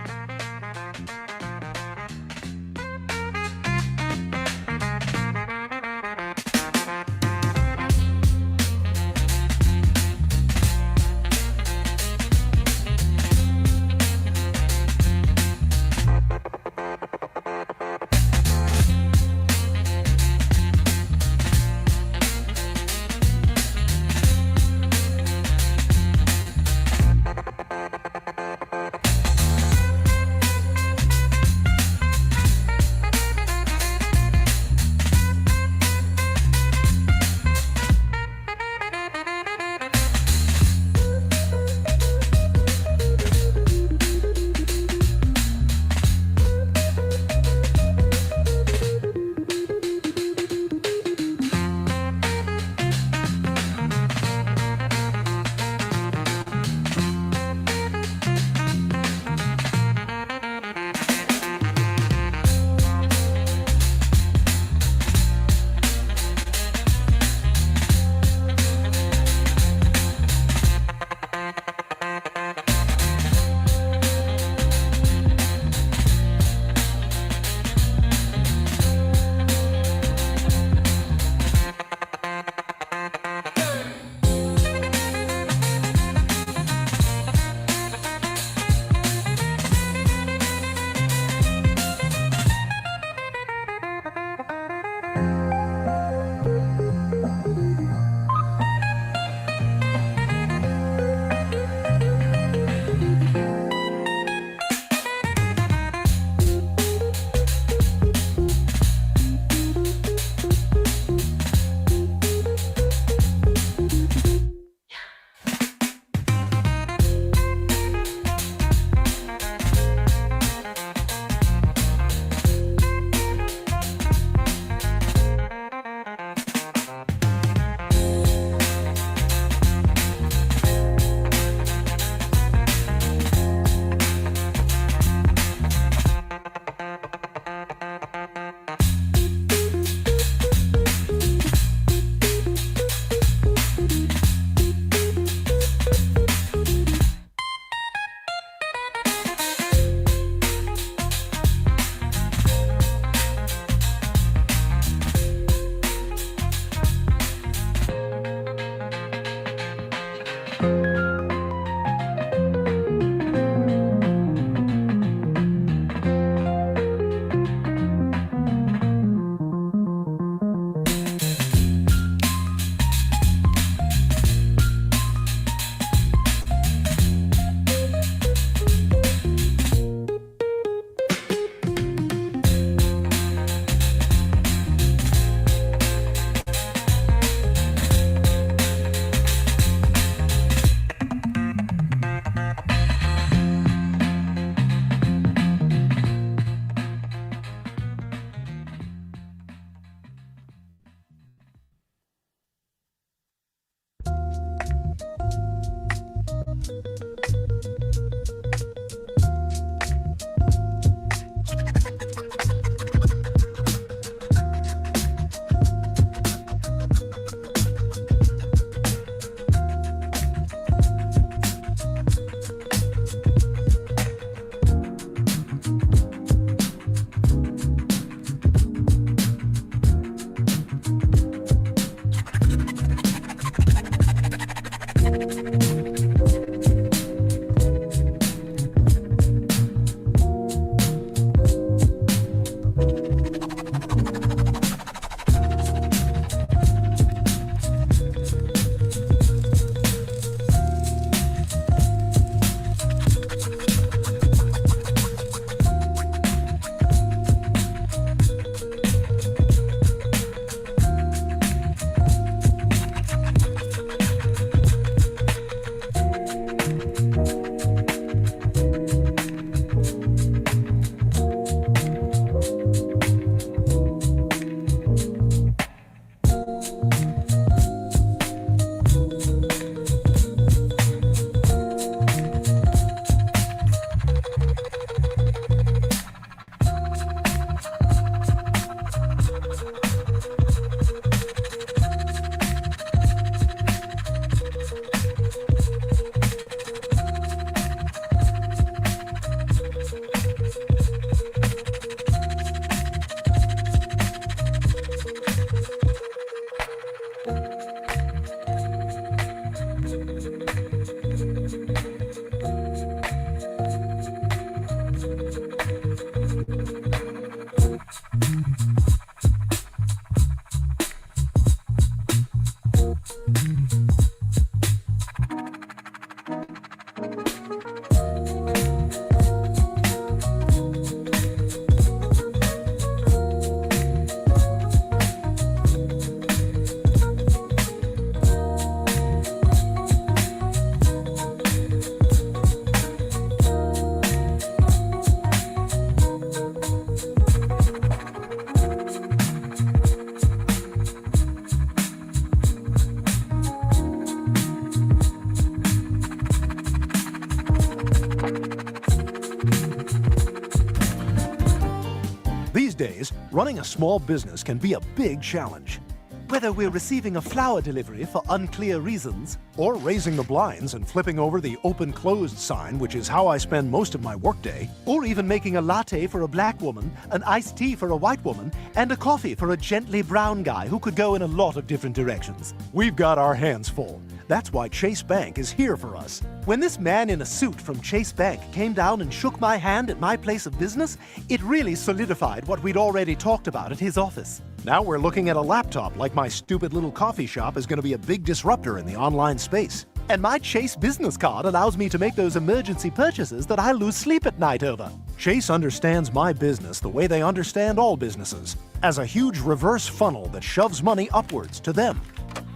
days, running a small business can be a big challenge. Whether we're receiving a flower delivery for unclear reasons, or raising the blinds and flipping over the open-closed sign, which is how I spend most of my workday, or even making a latte for a black woman, an iced tea for a white woman, and a coffee for a gently brown guy who could go in a lot of different directions. We've got our hands full. That's why Chase Bank is here for us. When this man in a suit from Chase Bank came down and shook my hand at my place of business, it really solidified what we'd already talked about at his office. Now we're looking at a laptop like my stupid little coffee shop is going to be a big disruptor in the online space. And my Chase business card allows me to make those emergency purchases that I lose sleep at night over. Chase understands my business the way they understand all businesses, as a huge reverse funnel that shoves money upwards to them.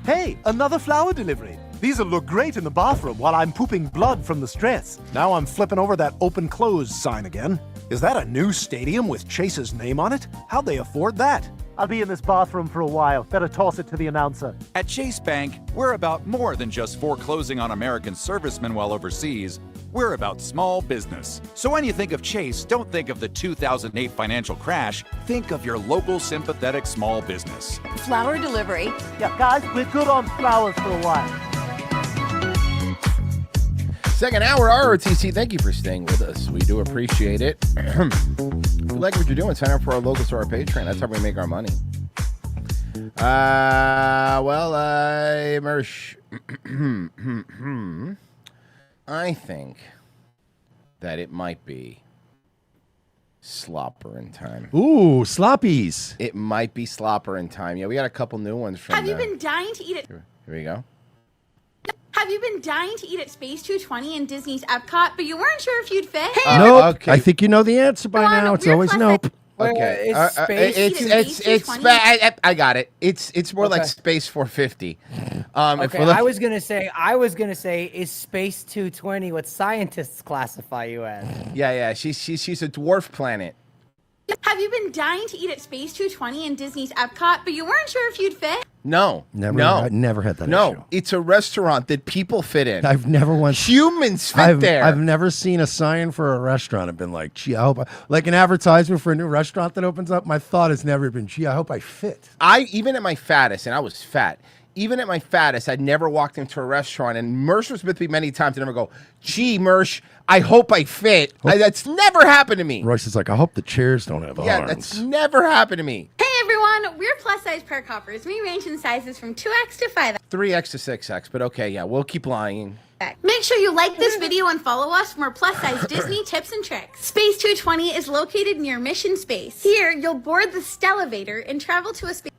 Hey, another flower delivery. These'll look great in the bathroom while I'm pooping blood from the stress. Now I'm flipping over that open-closed sign again. Is that a new stadium with Chase's name on it? How'd they afford that? I'll be in this bathroom for a while. Better toss it to the announcer. At Chase Bank, we're about more than just foreclosing on American servicemen while overseas. We're about small business. So when you think of Chase, don't think of the 2008 financial crash. Think of your local sympathetic small business. Flower delivery. Yeah, guys, we're good on flowers for a while. Second hour, ROTC, thank you for staying with us. We do appreciate it. If you like what you're doing, sign up for our locals or our Patreon. That's how we make our money. Mersh, I think that it might be slopper in time. Ooh, sloppies. It might be slopper in time. Yeah, we got a couple new ones from. Have you been dying to eat it? Here we go. Have you been dying to eat at Space 220 in Disney's Epcot, but you weren't sure if you'd fit? Hey, Nope. Okay. I think you know the answer by now. It's always nope. Okay, I got it. It's more like Space 450. If Okay, we're look- I was gonna say, is Space 220 what scientists classify you as? yeah. She's a dwarf planet. Have you been dying to eat at Space 220 in Disney's Epcot, but you weren't sure if you'd fit? No, Never had that issue. It's a restaurant that people fit in. I've never once. Humans fit there. I've never seen a sign for a restaurant and been like, gee, I hope like an advertisement for a new restaurant that opens up. My thought has never been, gee, I hope I fit. Even at my fattest, and I was fat. Even at my fattest, I'd never walked into a restaurant, and Mersh was with me many times. I never go, gee, Mersh, I hope I fit. That's never happened to me. Royce is like, I hope the chairs don't have Yeah, arms. that's never happened to me. Hey everyone, we're plus size park hoppers. We range in sizes from 2X to 5X. 3X to 6X, but okay, yeah, we'll keep lying. Make sure you like this video and follow us for more plus size Disney tips and tricks. Space 220 is located near Mission Space. Here, you'll board the Stellavator and travel to a space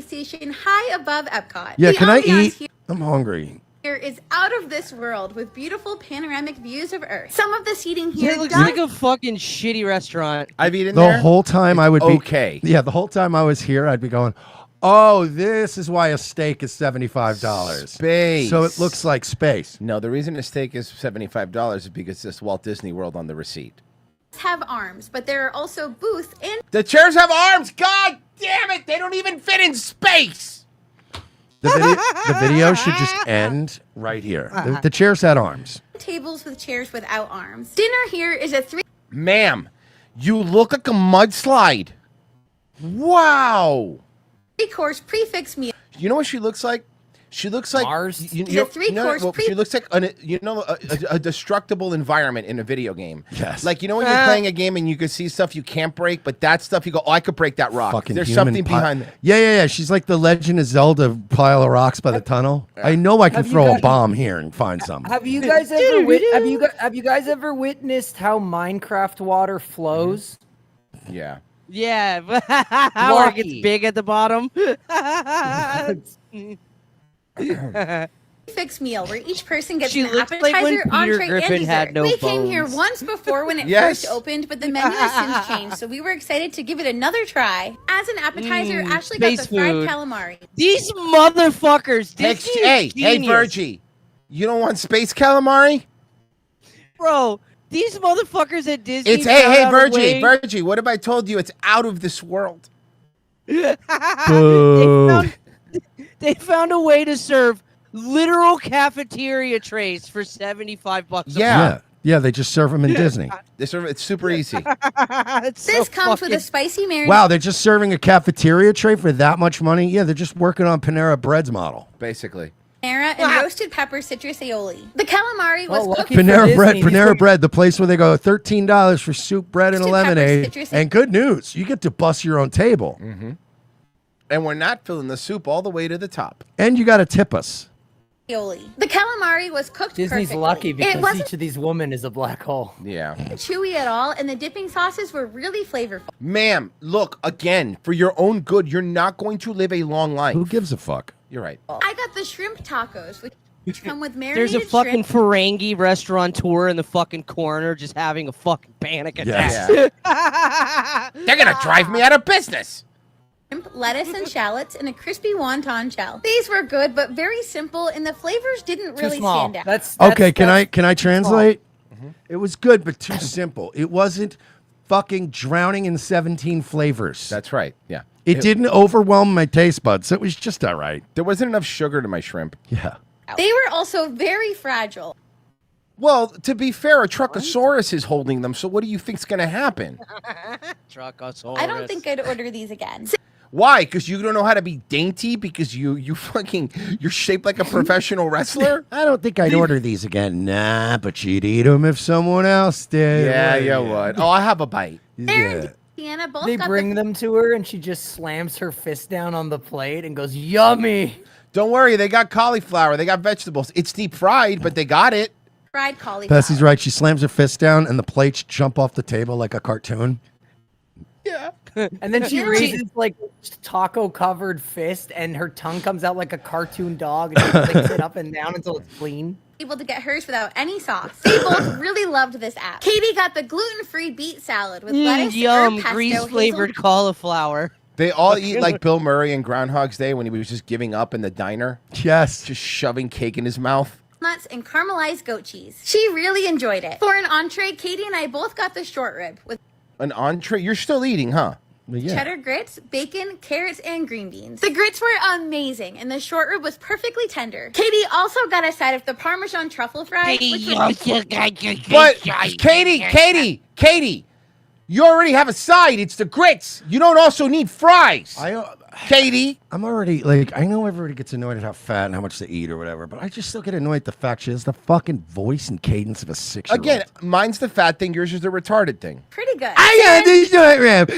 station high above Epcot. Yeah, The can I ambiance eat? I'm hungry. Here is out of this world with beautiful panoramic views of Earth. Some of the seating here It looks does like a fucking shitty restaurant. I've eaten The whole time I would be okay. Yeah, the whole time I was here, I'd be going, oh, this is why a steak is $75. Space. So it looks like space. No, the reason a steak is $75 is because it's Walt Disney World on the receipt. have arms, but there are also booths and The chairs have arms. God damn it! They don't even fit in space. The video should just end right here. The chairs had arms. tables with chairs without arms. Dinner here is a Ma'am, you look like a mudslide. Wow. three-course prefix meal. You know what she looks like? She looks like Mars? It's a three-course she looks like a destructible environment in a video game. Yes. Like, you know when you're playing a game and you can see stuff you can't break, but that stuff you go, oh, I could break that rock. Fucking There's human something behind it. Yeah. She's like the Legend of Zelda pile of rocks by the tunnel. I know I can Have you throw a guys- bomb here and find something. Have you guys ever have you guys ever witnessed how Minecraft water flows? Yeah. Yeah, how it gets big at the bottom. Prefix meal where each person gets She an looks like when appetizer, Peter entree, Griffin and dessert. had no we came here bones. once before when it Yes. first opened, but the menu has since changed, so we were excited to give it another try. As an appetizer, Ashley got the space fried food. calamari. These motherfuckers. Disney is Hey, genius. Virgie, you don't want space calamari? Bro, these motherfuckers at Disney. It's hey, Virgie, what have I told you? It's out of this world. They found a way to serve literal cafeteria trays for $75. Yeah, they just serve them in Disney. They serve it's super easy. This comes with a spicy marinade. Wow, they're just serving a cafeteria tray for that much money? Yeah, they're just working on Panera Bread's model. Basically. and roasted pepper citrus aioli. The calamari was cooked Panera Bread, the place where they go $13 for soup, bread, and a Roasted pepper, lemonade. citrus- And good news, you get to bust your own table. Mm-hmm. And we're not filling the soup all the way to the top. And you got to tip us. aioli. The calamari was cooked Disney's perfectly. lucky It because wasn't each of these women is a black hole. Yeah. chewy at all, and the dipping sauces were really flavorful. Ma'am, look, again, for your own good, you're not going to live a long life. Who gives a fuck? You're right. I got the shrimp tacos, which come with marinated There's a fucking shrimp, Ferengi restaurateur in the fucking corner just having a fucking panic attack. They're going to drive me out of business. lettuce and shallots, and a crispy wonton shell. These were good, but very simple, and the flavors didn't really stand out. Okay, can I translate? It was good, but too simple. It wasn't fucking drowning in 17 flavors. That's right. Yeah. It didn't overwhelm my taste buds. It was just all right. There wasn't enough sugar to my shrimp. Yeah. They were also very fragile. Well, to be fair, a Truckosaurus is holding them, so what do you think's going to happen? Truckosaurus. I don't think I'd order these again. Why? Because you don't know how to be dainty? Because you're shaped like a professional wrestler? I don't think I'd order these again. Nah, but you'd eat them if someone else did. Yeah, you would. Oh, I have a bite. Yeah. Deanna both They got bring them to her and she just slams her fist down on the plate and goes, yummy. Don't worry, they got cauliflower. They got vegetables. It's deep fried, but they got it. Fried cauliflower. Bessie's right. She slams her fist down, and the plates jump off the table like a cartoon. Yeah. And then she Yeah. raises like taco covered fist, and her tongue comes out like a cartoon dog, and she licks it up and down until it's clean. Able to get hers without any sauce. They both really loved this app. Katie got the gluten-free beet salad with lettuce, Yum, herb pesto, grease-flavored cauliflower. They all eat like Bill Murray in Groundhog's Day when he was just giving up in the diner. Yes. Just shoving cake in his mouth. nuts, and caramelized goat cheese. She really enjoyed it. For an entree, Katie and I both got the short rib with An entree? You're still eating, huh? cheddar grits, bacon, carrots, and green beans. The grits were amazing, and the short rib was perfectly tender. Katie also got a side of the Parmesan truffle fries, which were But Katie, you already have a side. It's the grits. You don't also need fries. Katie. I'm already, like, I know everybody gets annoyed at how fat and how much they eat or whatever, but I just still get annoyed at the fact she has the fucking voice and cadence of a 6-year-old. Again, mine's the fat thing. Yours is the retarded thing. pretty good. I got this short rib.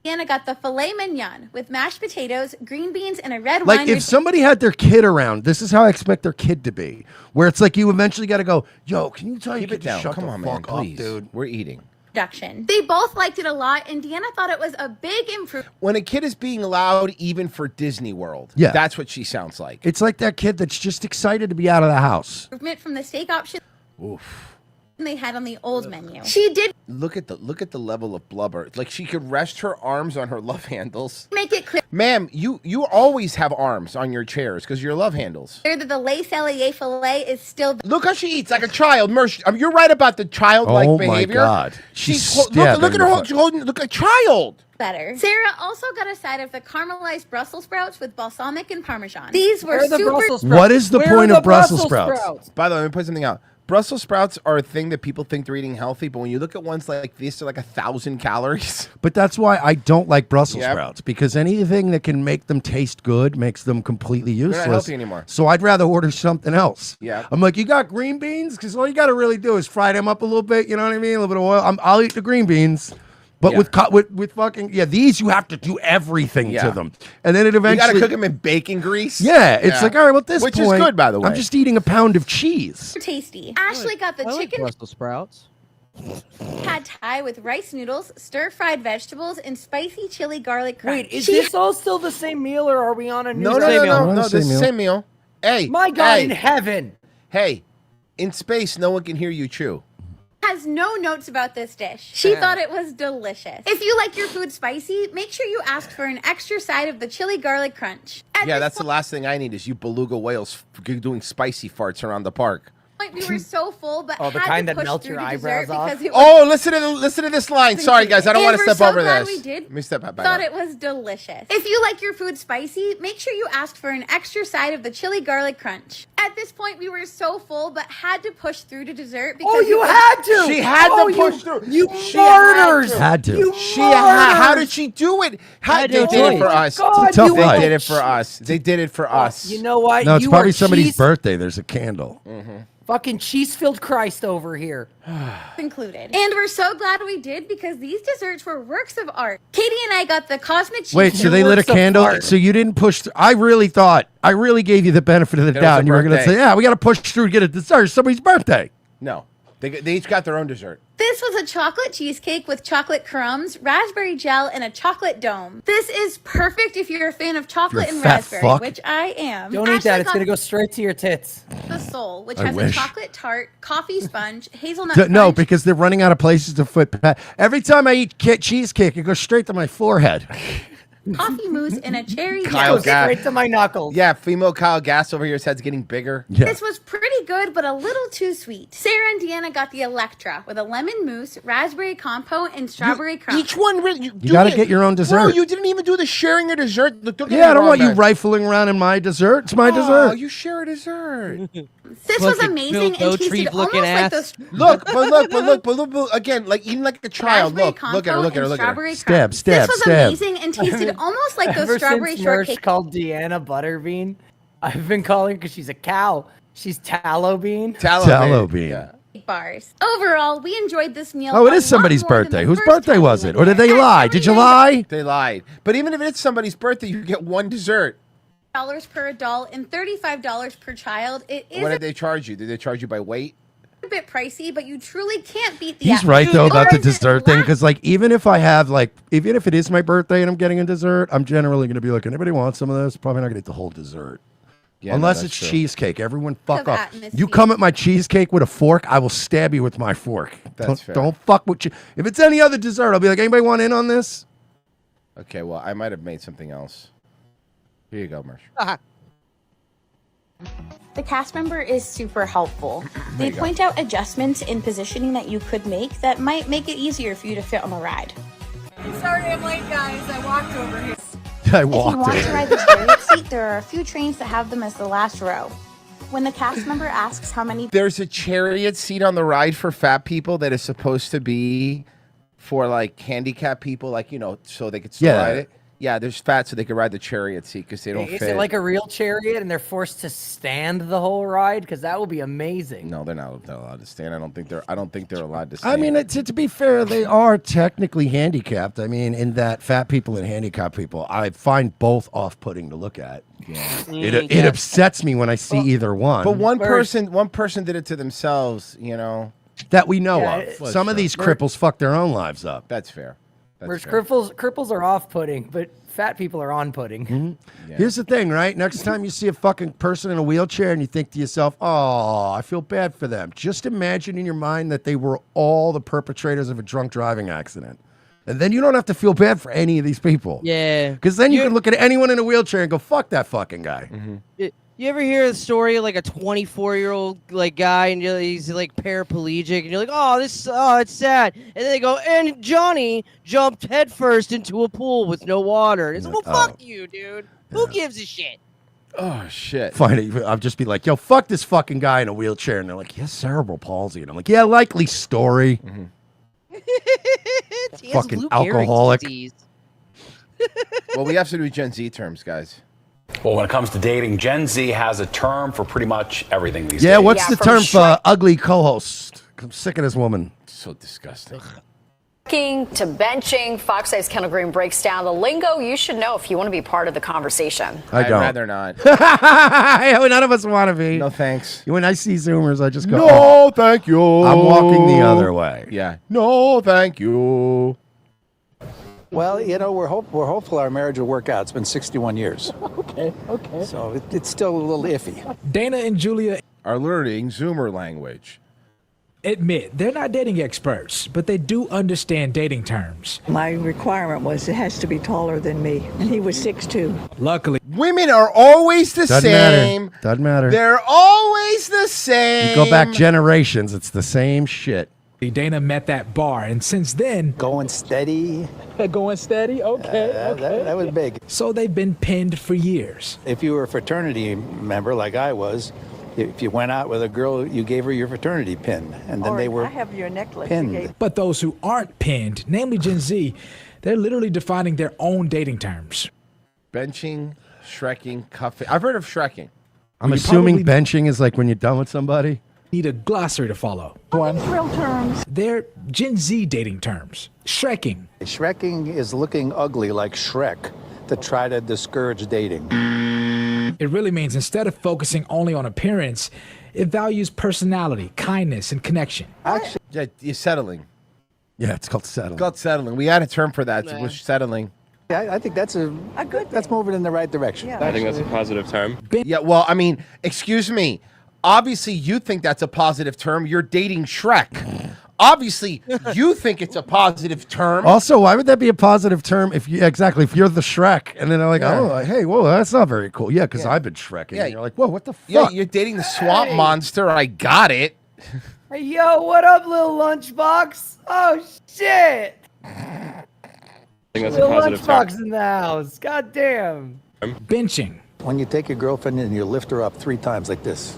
Anna got the filet mignon with mashed potatoes, green beans, and a red Like, wine. if somebody had their kid around, this is how I expect their kid to be. Where it's like you eventually got to go, yo, can you tell your kid to down. shut Come the on, man, fuck up, please. dude? We're eating. Production. They both liked it a lot, and Deanna thought it was a big improvement. When a kid is being loud, even for Disney World, Yeah. that's what she sounds like. It's like that kid that's just excited to be out of the house. From the steak option Oof. they had on the old menu. She did Look at the level of blubber. Like she could rest her arms on her love handles. make it clear Ma'am, you always have arms on your chairs because your love handles. that the Le Cellier filet is still Look how she eats like a child. You're right about the childlike Oh behavior. my God. She's look at her look a child. better. Sarah also got a side of the caramelized Brussels sprouts with balsamic and Parmesan. These were Where are the super. Brussels sprouts? What is the Where point are of Brussels sprouts? By the way, let me put something out. Brussels sprouts are a thing that people think they're eating healthy, but when you look at ones like this, they're like 1,000 calories. But that's why I don't like Brussels Yep. sprouts, because anything that can make them taste good makes them completely useless. not healthy anymore. So I'd rather order something else. Yeah. I'm like, you got green beans? Because all you got to really do is fry them up a little bit, you know what I mean? A little bit of oil. I'll eat the green beans. But Yeah. with fucking, these you have to do everything Yeah. to them. And then it You eventually. got to cook them in bacon grease. Yeah, it's like, all right, well, at this Which point. is good, by the way. I'm just eating a pound of cheese. Tasty. Ashley got the chicken Brussels sprouts. pad thai with rice noodles, stir-fried vegetables, and spicy chili garlic crunch. Wait, is this all still the same meal, or are we on a new No, this is the same meal. Hey, My God, hey, in heaven. Hey, in space, no one can hear you chew. Has no notes about this dish. She thought it was delicious. If you like your food spicy, make sure you ask for an extra side of the chili garlic crunch. At Yeah, this that's the last thing I need is you beluga whales doing spicy farts around the park. point, we were so full, but Oh, the had kind to that push melts through your to eyebrows dessert off? because it was Oh, listen to this line. Sorry, guys, I don't want to And we're step so over glad this. we did. Let me step back. Thought it was delicious. If you like your food spicy, make sure you ask for an extra side of the chili garlic crunch. At this point, we were so full, but had to push through to dessert because Oh, you it was- had to. She had Oh, to push through. You She martyrs. Had to. You How did she do it? They did it for us. God, It's a tough you life. They were- did it for us. They did it for us. You know what? No, it's You probably are somebody's cheese- birthday. There's a candle. Fucking cheese-filled Christ over here. included. And we're so glad we did because these desserts were works of art. Katie and I got the cosmic cheese. Wait, so they lit a works of candle? art. So you didn't push through? I really gave you the benefit of the That was doubt, a and you were going to birthday. say, yeah, we got to push through to get a dessert. It's somebody's birthday. No, they each got their own dessert. This was a chocolate cheesecake with chocolate crumbs, raspberry gel, and a chocolate dome. This is perfect if you're a fan of chocolate You're a and fat raspberry, fuck. which I am. Don't eat Ashley that. It's got going to go straight to your tits. the Soul, which I has wish. a chocolate tart, coffee sponge, hazelnut No, crunch, because they're running out of places to put. Every time I eat cheesecake, it goes straight to my forehead. coffee mousse, and a cherry Kyle jam. Gass. Straight to my knuckles. Yeah, female Kyle Gass over here. His head's getting bigger. Yeah. This was pretty good, but a little too sweet. Sarah and Deanna got the Electra with a lemon mousse, raspberry compote, and strawberry crunch. Each one really. You gotta get your own dessert. Bro, you didn't even do the sharing a dessert. Look, don't get Yeah, me I don't wrong, want you man. rifling around in my dessert. It's my Oh, dessert. you share a dessert. This was Fucking amazing Bill and tasted Gottlieb almost looking like ass. those Look, again, like eating like a child. raspberry Look at her, compote look at her, and look at her. strawberry Stab, crunch. stab, This was stab. amazing and tasted almost like those Ever strawberry since shortcake Merch called Deanna Butterbean, I've been calling because she's a cow. She's Tallow Bean. Tallow bean. Yeah. bars. Overall, we enjoyed this meal. Oh, it a is lot somebody's more than birthday. the Whose first birthday time was we it? went Or did they there. lie? Did you lie? They lied. But even if it's somebody's birthday, you get one dessert. per adult and $35 per child. It is What did they charge you? Did they charge you by weight? a bit pricey, but you truly can't beat the. He's right though about the dessert thing, because like even if it is my birthday and I'm getting a dessert, I'm generally going to be like, anybody want some of this? Probably not going to eat the whole dessert. Yeah, Unless no, it's that's true. cheesecake. Everyone fuck Of off. atmosphere. You come at my cheesecake with a fork, I will stab you with my fork. That's fair. Don't fuck with you. If it's any other dessert, I'll be like, anybody want in on this? Okay, well, I might have made something else. Here you go, Mersh. The cast member is super helpful. They you go. point out adjustments in positioning that you could make that might make it easier for you to fit on the ride. I'm sorry I'm late, guys. I walked over here. I If you walked want in. to ride the chariot seat, there are a few trains that have them as the last row. When the cast member asks how many There's a chariot seat on the ride for fat people that is supposed to be for like handicapped people, like, you know, so they could still ride it. Yeah, there's fat so they could ride the chariot seat because they don't Is fit. it like a real chariot and they're forced to stand the whole ride? Because that would be amazing. No, they're not allowed to stand. I don't think they're allowed to stand. I mean, to be fair, they are technically handicapped. I mean, in that fat people and handicapped people, I find both off-putting to look at. Yeah. It upsets me when I see either one. But one person did it to themselves, you know. That we know Yeah, of. Some of these cripples fuck their own lives up. That's fair. Whereas cripples are off-putting, but fat people are on-putting. Mm-hmm. Here's the thing, right? Next time you see a fucking person in a wheelchair and you think to yourself, oh, I feel bad for them. Just imagine in your mind that they were all the perpetrators of a drunk driving accident. And then you don't have to feel bad for any of these people. Yeah. Because then you can look at anyone in a wheelchair and go, fuck that fucking guy. You ever hear the story of like a 24-year-old like guy and he's like paraplegic and you're like, oh, it's sad. And then they go, and Johnny jumped headfirst into a pool with no water. And it's like, well, fuck you, dude. Who gives a shit? Oh shit. Fine, I'll just be like, yo, fuck this fucking guy in a wheelchair. And they're like, he has cerebral palsy. And I'm like, yeah, likely story. He has Fucking Lou Gehrig's alcoholic. disease. Well, we have to do Gen Z terms, guys. Well, when it comes to dating, Gen Z has a term for pretty much everything these Yeah, days. what's the term for ugly co-host? I'm sick of this woman. So disgusting. To benching, Fox 8's Kendall Green breaks down the lingo you should know if you want to be part of the conversation. I don't. I'd rather not. None of us want to be. No thanks. When I see Zoomers, I just go, No, oh, thank you. I'm walking the other way. Yeah. No, thank you. Well, you know, we're hopeful our marriage will work out. It's been 61 years. Okay. So it's still a little iffy. Dana and Julia are learning Zoomer language. Admit they're not dating experts, but they do understand dating terms. My requirement was it has to be taller than me, and he was 6'2". Luckily, women are always the Doesn't same. matter. Doesn't matter. They're always the same. You go back generations, it's the same shit. Dana met that bar, and since then, Going steady. going steady. Okay, That was big. So they've been pinned for years. If you were a fraternity member like I was, if you went out with a girl, you gave her your fraternity pin, and then they were I have your necklace. pinned. But those who aren't pinned, namely Gen Z, they're literally defining their own dating terms. Benching, shrekking, cuffing. I've heard of shrekking. I'm You assuming probably benching is like when you're done with somebody. Need a glossary to follow. Real terms. They're Gen Z dating terms. Shrekking. Shrekking is looking ugly like Shrek to try to discourage dating. It really means instead of focusing only on appearance, it values personality, kindness, and connection. Actually, Yeah, you're settling. Yeah, it's called settling. It's called settling. We had a term for that. It was settling. I think that's a good. That's moving in the right direction. Yeah. I think that's a positive term. Yeah, well, I mean, excuse me. Obviously, you think that's a positive term. You're dating Shrek. Obviously, you think it's a positive term. Also, why would that be a positive term if you if you're the Shrek and then they're like, oh, hey, whoa, that's not very cool. Yeah, because I've been Shrekking. Yeah. And you're like, whoa, what the fuck? Yeah, you're dating the swamp monster. I got it. Hey, yo, what up, little lunchbox? Oh, shit. I think that's a Little positive term. lunchbox in the house. God damn. Benching. When you take your girlfriend and you lift her up 3 times like this.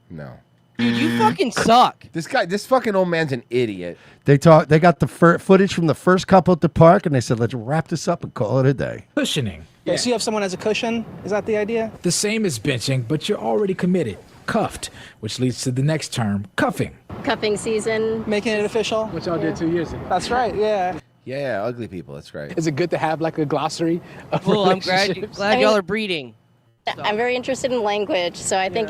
No. Dude, you fucking suck. This fucking old man's an idiot. They got the footage from the first couple at the park and they said, let's wrap this up and call it a day. Cushioning. Yeah. So you have someone as a cushion? Is that the idea? The same as benching, but you're already committed. Cuffed, which leads to the next term, cuffing. Cuffing season. Making it official? Which y'all did 2 years ago. That's right, yeah. Yeah, ugly people. That's right. Is it good to have like a glossary of Cool. I'm glad relationships? y'all are breeding. I'm very interested in language, so I think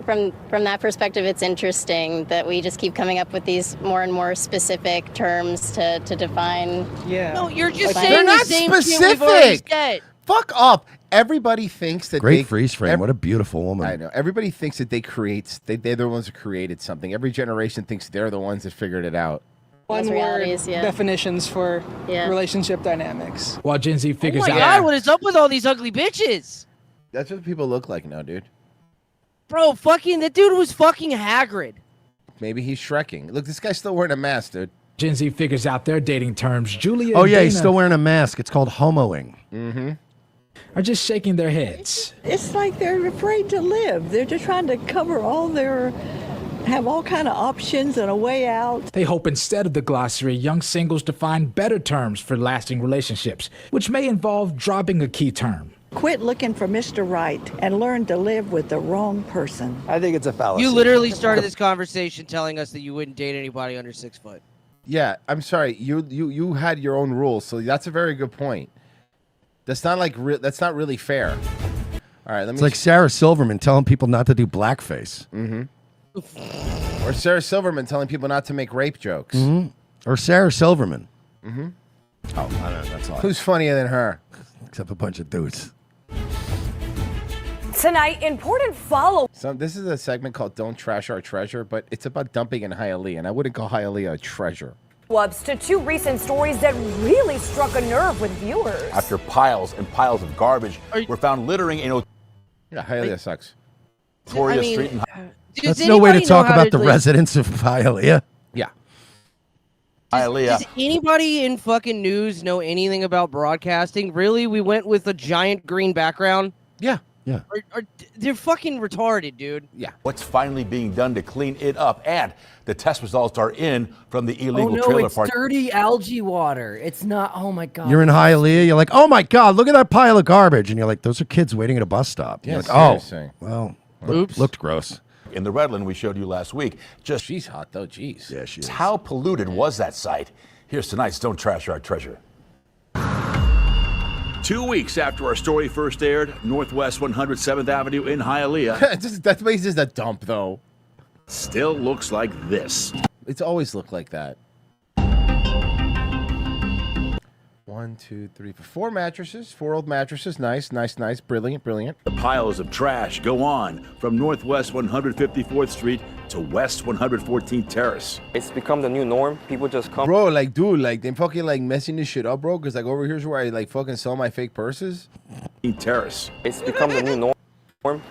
from that perspective, it's interesting that we just keep coming up with these more and more specific terms to define. Yeah. No, you're just They're saying not the same shit we've already specific. said. Fuck off. Everybody thinks that Great they freeze frame. What a beautiful woman. I know. Everybody thinks that they're the ones who created something. Every generation thinks they're the ones that figured it out. Those realities, yeah. definitions for relationship dynamics. While Gen Z Oh figures my out. god, what is up with all these ugly bitches? That's what people look like now, dude. Bro, that dude was fucking Hagrid. Maybe he's Shrekking. Look, this guy's still wearing a mask, dude. Gen Z figures out their dating terms. Julia Oh and yeah, he's Dana still wearing a mask. It's called homoing. Mm-hmm. are just shaking their heads. It's like they're afraid to live. They're just trying to cover have all kind of options and a way out. They hope instead of the glossary, young singles define better terms for lasting relationships, which may involve dropping a key term. Quit looking for Mr. Right and learn to live with the wrong person. I think it's a fallacy. You literally started this conversation telling us that you wouldn't date anybody under 6 foot. Yeah, I'm sorry. You had your own rules, so that's a very good point. That's not like that's not really fair. All right, It's like Sarah Silverman telling people not to do blackface. Mm-hmm. Or Sarah Silverman telling people not to make rape jokes. Mm-hmm. Or Sarah Silverman. Mm-hmm. Oh, I don't know. That's all. Who's funnier than her? Except a bunch of dudes. Tonight, important follow. So this is a segment called "Don't Trash Our Treasure," but it's about dumping in Hialeah, and I wouldn't call Hialeah a treasure. Ups to two recent stories that really struck a nerve with viewers. After piles and piles of garbage were found littering a Yeah, Hialeah sucks. notorious street in That's no way to talk about the residents of Hialeah. Yeah. Hialeah. Does anybody in fucking news know anything about broadcasting? Really? We went with a giant green background? Yeah. Yeah. They're fucking retarded, dude. Yeah. What's finally being done to clean it up? And the test results are in from the illegal Oh no, trailer it's park. dirty algae water. It's not. Oh my god. You're in Hialeah. You're like, oh my god, look at that pile of garbage, and you're like, those are kids waiting at a bus stop. Yeah, You're like, seriously. well, Oops. looked gross. In the Redland we showed you last week. Just she's hot though. Jeez. Yeah, she is. How polluted was that site? Here's tonight's Don't Trash Our Treasure. 2 weeks after our story first aired, Northwest 107th Avenue in Hialeah. That place is a dump, though. Still looks like this. It's always looked like that. 1, 2, 3, 4 mattresses. 4 old mattresses. Nice. Brilliant. The piles of trash go on from Northwest 154th Street to West 114th Terrace. It's become the new norm. People just come. Bro, like, dude, like, they fucking, like, messing this shit up, bro. Because, like, over here's where I, like, fucking sell my fake purses. Terrace. It's become the new norm.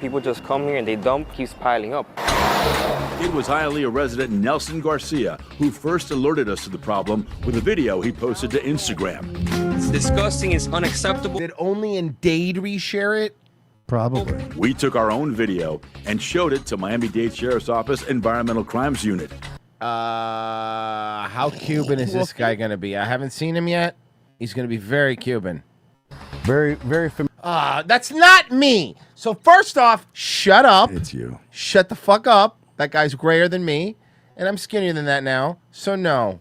People just come here and they dump, keeps piling up. It was Hialeah resident Nelson Garcia who first alerted us to the problem with a video he posted to Instagram. It's disgusting. It's unacceptable. Did only in Dade reshare it? Probably. We took our own video and showed it to Miami-Dade Sheriff's Office Environmental Crimes Unit. How Cuban is this guy going to be? I haven't seen him yet. He's going to be very Cuban. Very familiar. That's not me. So first off, shut up. It's you. Shut the fuck up. That guy's grayer than me, and I'm skinnier than that now. So no.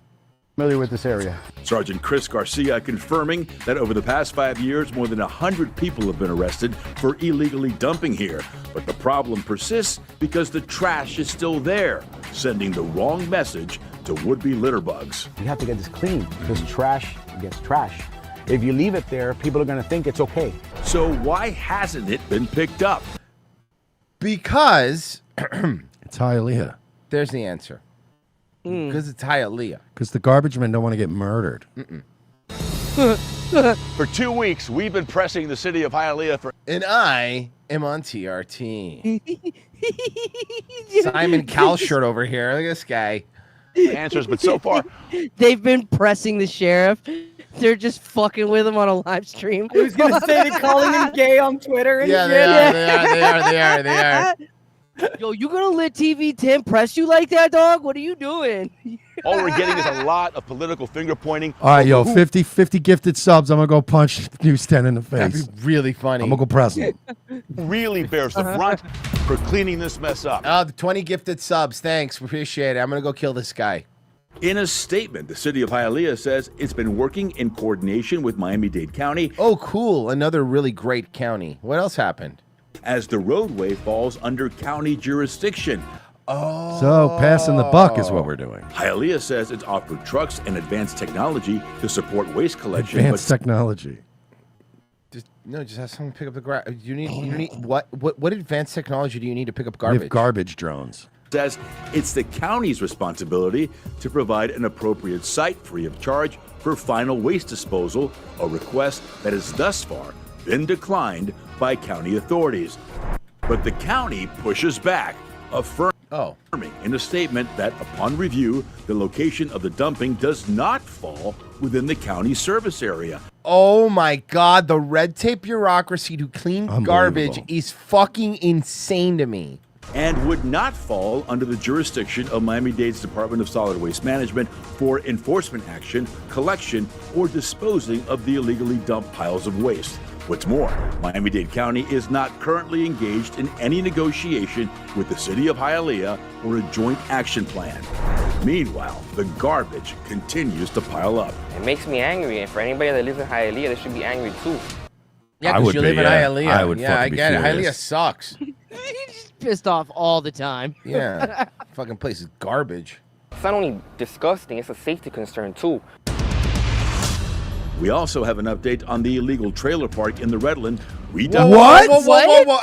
Familiar with this area. Sergeant Chris Garcia confirming that over the past 5 years, more than 100 people have been arrested for illegally dumping here. But the problem persists because the trash is still there, sending the wrong message to would-be litter bugs. You have to get this clean because trash gets trash. If you leave it there, people are going to think it's okay. So why hasn't it been picked up? Because it's Hialeah. There's the answer. Because it's Hialeah. Because the garbage men don't want to get murdered. For 2 weeks, we've been pressing the city of Hialeah for... And I am on TRT. Simon Cowell shirt over here. Look at this guy. Answers, but so far... They've been pressing the sheriff. They're just fucking with him on a live stream. I was gonna say they're calling him gay on Twitter and Yeah, shit. they are. Yo, you gonna let TV10 press you like that, dog? What are you doing? All we're getting is a lot of political finger pointing. All right, yo, 50 gifted subs. I'm going to go punch News 10 in the face. That'd be really funny. I'm going to go press him. Really bears the brunt for cleaning this mess up. The 20 gifted subs. Thanks. Appreciate it. I'm going to go kill this guy. In a statement, the city of Hialeah says it's been working in coordination with Miami-Dade County. Oh, cool. Another really great county. What else happened? As the roadway falls under county jurisdiction. Oh. So passing the buck is what we're doing. Hialeah says it's offered trucks and advanced technology to support waste collection. Advanced technology. Just have someone pick up the garbage. You need what advanced technology do you need to pick up garbage? We have garbage drones. Says it's the county's responsibility to provide an appropriate site free of charge for final waste disposal, a request that has thus far been declined by county authorities. But the county pushes back, affirming in a statement that upon review, the location of the dumping does not fall within the county service area. Oh my God, the red tape bureaucracy to clean garbage is fucking insane to me. And would not fall under the jurisdiction of Miami-Dade's Department of Solid Waste Management for enforcement action, collection, or disposing of the illegally dumped piles of waste. What's more, Miami-Dade County is not currently engaged in any negotiation with the city of Hialeah or a joint action plan. Meanwhile, the garbage continues to pile up. It makes me angry, and for anybody that lives in Hialeah, they should be angry too. Yeah, because you live in Hialeah. I would yeah, I fucking be get it. furious. Hialeah sucks. He's pissed off all the time. Yeah, fucking place is garbage. It's not only disgusting, it's a safety concern too. We also have an update on the illegal trailer park in the Redland. What?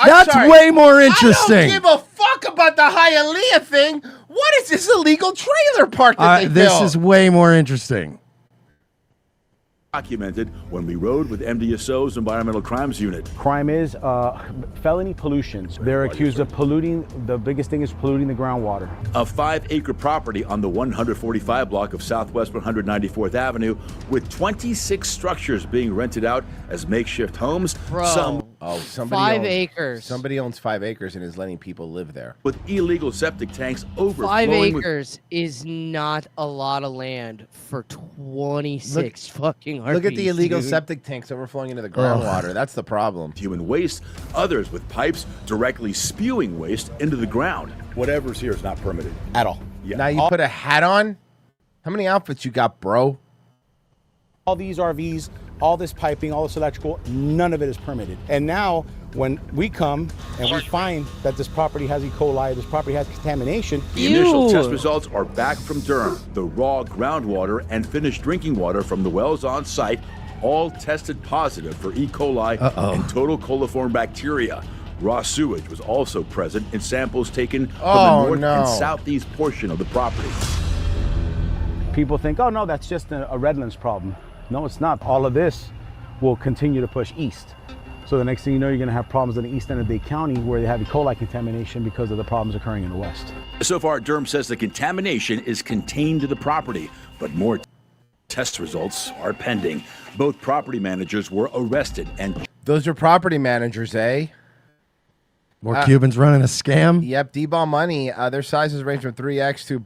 That's sorry. way more I interesting. don't give a fuck about the Hialeah thing. What is this illegal trailer park that they This built? is way more interesting. Documented when we rode with MDSO's Environmental Crimes Unit. Crime is felony pollutions. They're accused of polluting. The biggest thing is polluting the groundwater. A 5-acre property on the 145 block of Southwest 194th Avenue with 26 structures being rented out as makeshift homes. Bro. Somebody 5 acres. Somebody owns 5 acres and is letting people live there. With illegal septic tanks 5 overflowing with acres is not a lot of land for 26 fucking RVs. Look at the illegal dude. septic tanks overflowing into the groundwater. That's the problem. human waste, others with pipes directly spewing waste into the ground. Whatever's here is not permitted at all. Yeah. Now you put a hat on? How many outfits you got, bro? All these RVs, all this piping, all this electrical, none of it is permitted. And now, when we come and we find that this property has E. coli, this property has contamination. The initial test results are back from Durham. The raw groundwater and finished drinking water from the wells on site all tested positive for E. coli and total coliform bacteria. Raw sewage was also present in samples taken from the north and southeast portion of the property. People think, oh no, that's just a Redlands problem. No, it's not. All of this will continue to push east. So the next thing you know, you're going to have problems in the east end of Dade County where they have E. coli contamination because of the problems occurring in the west. So far, Durham says the contamination is contained to the property, but more test results are pending. Both property managers were arrested and... Those are property managers, eh? More Cubans running a scam? Yep, D-ball money. Their sizes range from 3X to...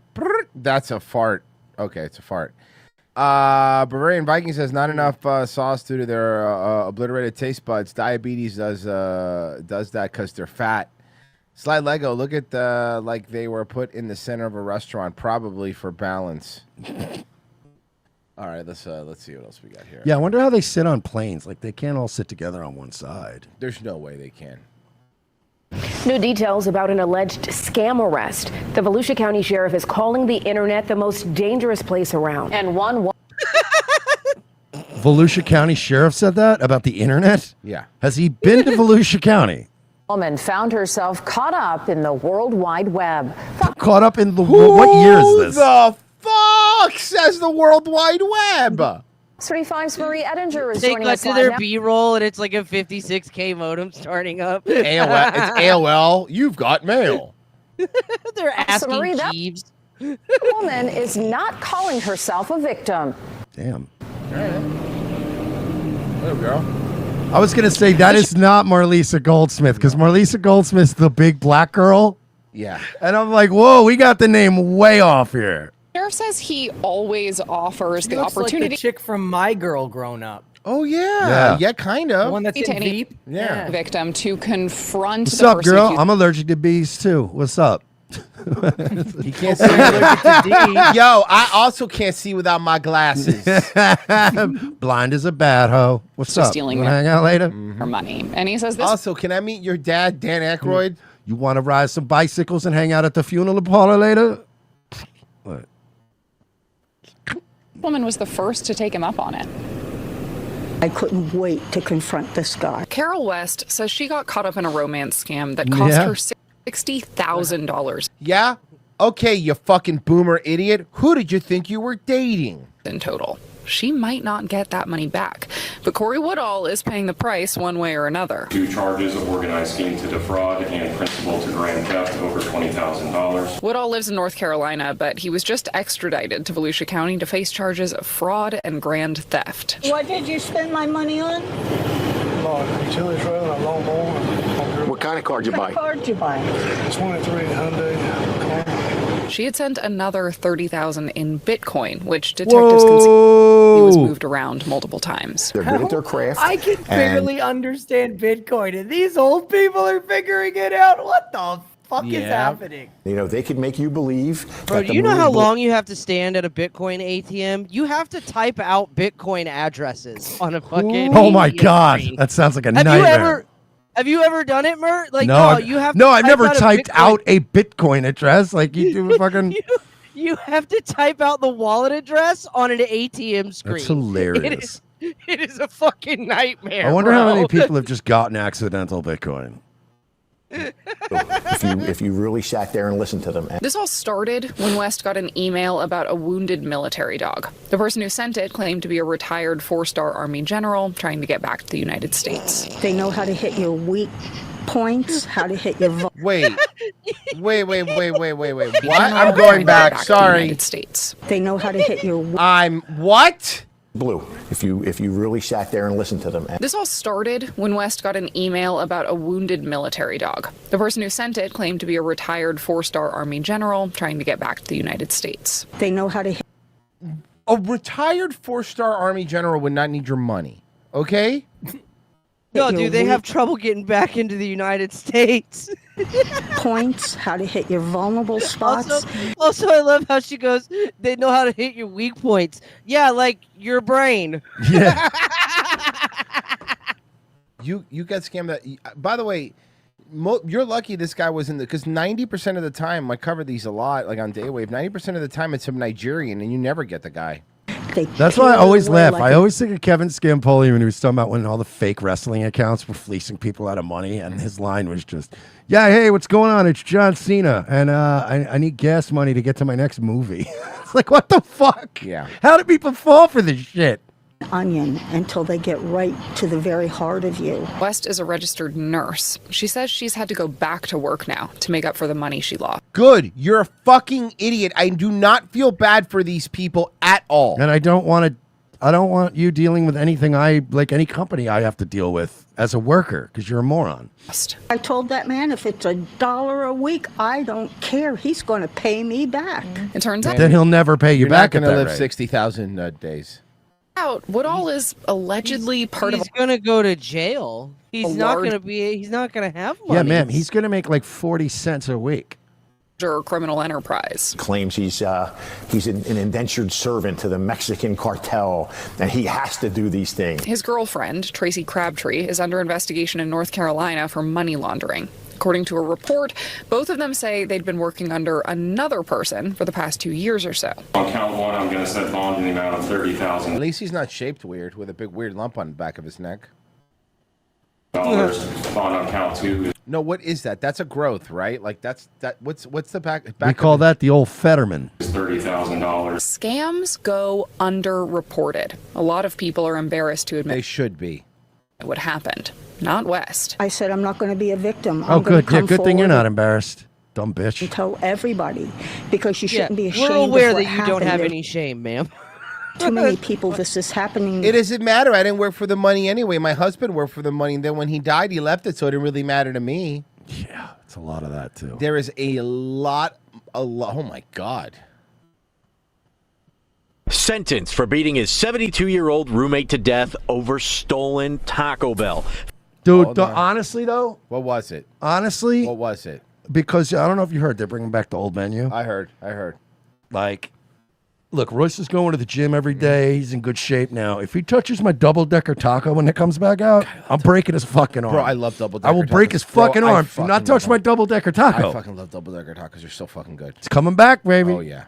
That's a fart. Okay, it's a fart. Bavarian Viking says not enough sauce due to their obliterated taste buds. Diabetes does that because they're fat. Slide Lego, look at like they were put in the center of a restaurant, probably for balance. All right, let's see what else we got here. Yeah, I wonder how they sit on planes. Like, they can't all sit together on one side. There's no way they can. New details about an alleged scam arrest. The Volusia County Sheriff is calling the internet the most dangerous place around. And one Volusia County Sheriff said that about the internet? Yeah. Has he been to Volusia County? Woman found herself caught up in the World Wide Web. Caught up in the... What year is this? Who the fuck says the World Wide Web? 35's Marie Edinger is They joining cut us to live their now. B-roll and it's like a 56K modem starting up. AOL, it's AOL. You've got mail. They're asking Marie, that Jeeves. woman is not calling herself a victim. Damn. Little girl. I was going to say that is not Marlisa Goldsmith, because Marlisa Goldsmith's the big black girl. Yeah. And I'm like, whoa, we got the name way off here. Sheriff says he always offers She the looks opportunity. like the chick from My Girl grown up. Oh, yeah. Yeah. Kind of. The one that's to in any Veep. victim to confront What's the up, person girl? accused. I'm allergic to bees, too. What's up? He can't see. Yo, I also can't see without my glasses. Blind as a bat hoe. What's Just up? stealing You wanna hang out later? her money. And he says this. Also, can I meet your dad, Dan Aykroyd? You want to ride some bicycles and hang out at the funeral parlor later? What? Woman was the first to take him up on it. I couldn't wait to confront this guy. Carol West says she got caught up in a romance scam that cost her $60,000. Yeah? Okay, you fucking boomer idiot. Who did you think you were dating? In total. She might not get that money back. But Corey Woodall is paying the price one way or another. 2 charges of organized scheme to defraud and principal to grand theft over $20,000. Woodall lives in North Carolina, but he was just extradited to Volusia County to face charges of fraud and grand theft. What did you spend my money on? Utility trailer, a lawnmower. What kind of car did you buy? What car did you buy? 23 Hyundai car. She had sent another $30,000 in Bitcoin, which detectives can see he was moved around multiple times. They're good at their craft. I can barely understand Bitcoin, and these old people are figuring it out. What the fuck is happening? You know, they could make you believe. Bro, do you know how long you have to stand at a Bitcoin ATM? You have to type out Bitcoin addresses on a fucking Oh my ATM God, screen. that sounds like a Have nightmare. Have you ever done it, Mert? Like, no, you have. no, to I've type never out typed Bitcoin- out a Bitcoin address like you do. Fucking. You have to type out the wallet address on an ATM screen. That's hilarious. It is a fucking nightmare. I wonder how bro. many people have just gotten accidental Bitcoin. if you really sat there and listened to them. This all started when West got an email about a wounded military dog. The person who sent it claimed to be a retired 4-star Army general trying to get back to the United States. They know how to hit your weak points, how to hit your... Wait. What? I'm going back. Sorry. United States. They know how to hit your... I'm what? Blue. If you really sat there and listened to them. This all started when West got an email about a wounded military dog. The person who sent it claimed to be a retired 4-star Army general trying to get back to the United States. They know how to hit... A retired 4-star Army general would not need your money, okay? No, dude, they have trouble getting back into the United States. Points, how to hit your vulnerable spots. Also, I love how she goes, they know how to hit your weak points. Yeah, like your brain. Yeah. You got scammed. That. By the way, you're lucky this guy was in the, because 90% of the time, I cover these a lot, like on Daywave, 90% of the time it's some Nigerian and you never get the guy. That's why I always laugh. I always think of Kevin Scampoli when he was talking about when all the fake wrestling accounts were fleecing people out of money, and his line was just, "Yeah, hey, what's going on? It's John Cena, and I need gas money to get to my next movie." It's like, what the fuck? Yeah. How do people fall for this shit? Onion until they get right to the very heart of you. West is a registered nurse. She says she's had to go back to work now to make up for the money she lost. Good. You're a fucking idiot. I do not feel bad for these people at all. And I don't want you dealing with anything any company I have to deal with as a worker, because you're a moron. I told that man if it's $1 a week, I don't care. He's going to pay me back. It turns out Then he'll never pay you You're back not at going to that live rate. 60,000 days. Woodall is allegedly part of He's gonna go to jail. He's not large- gonna be. He's not gonna have money. Yeah, ma'am, he's going to make like 40 cents a week. criminal enterprise. Claims he's an indentured servant to the Mexican cartel, and he has to do these things. His girlfriend, Tracy Crabtree, is under investigation in North Carolina for money laundering. According to a report, both of them say they'd been working under another person for the past 2 years or so. On count 1, I'm going to set bond in the amount of $30,000. At least he's not shaped weird with a big weird lump on the back of his neck. Bond on count 2. No, what is that? That's a growth, right? Like what's the back We call that the old Fetterman. $30,000. Scams go underreported. A lot of people are embarrassed to admit they should be. What happened. Not West. I said I'm not going to be a victim. Oh, I'm gonna good. Yeah, come good thing you're forward not embarrassed. Dumb bitch. and tell everybody, because you shouldn't be ashamed We're aware of what that you don't happened. have There's any shame, ma'am. too many people this is happening. It doesn't matter. I didn't work for the money anyway. My husband worked for the money, and then when he died, he left it, so it didn't really matter to me. Yeah, it's a lot of that too. There is a lot. Oh my God. Sentenced for beating his 72-year-old roommate to death over stolen Taco Bell. Dude, honestly though, what was it? Honestly, what was it? because I don't know if you heard, they're bringing back the old menu. I heard. Like, look, Royce is going to the gym every day. He's in good shape now. If he touches my double-decker taco when it comes back out, I'm breaking his fucking arm. Bro, I love double-decker I will break his fucking arm. Do not touch my double-decker taco. I fucking love double-decker tacos. They're so fucking good. It's coming back, baby. Oh, yeah.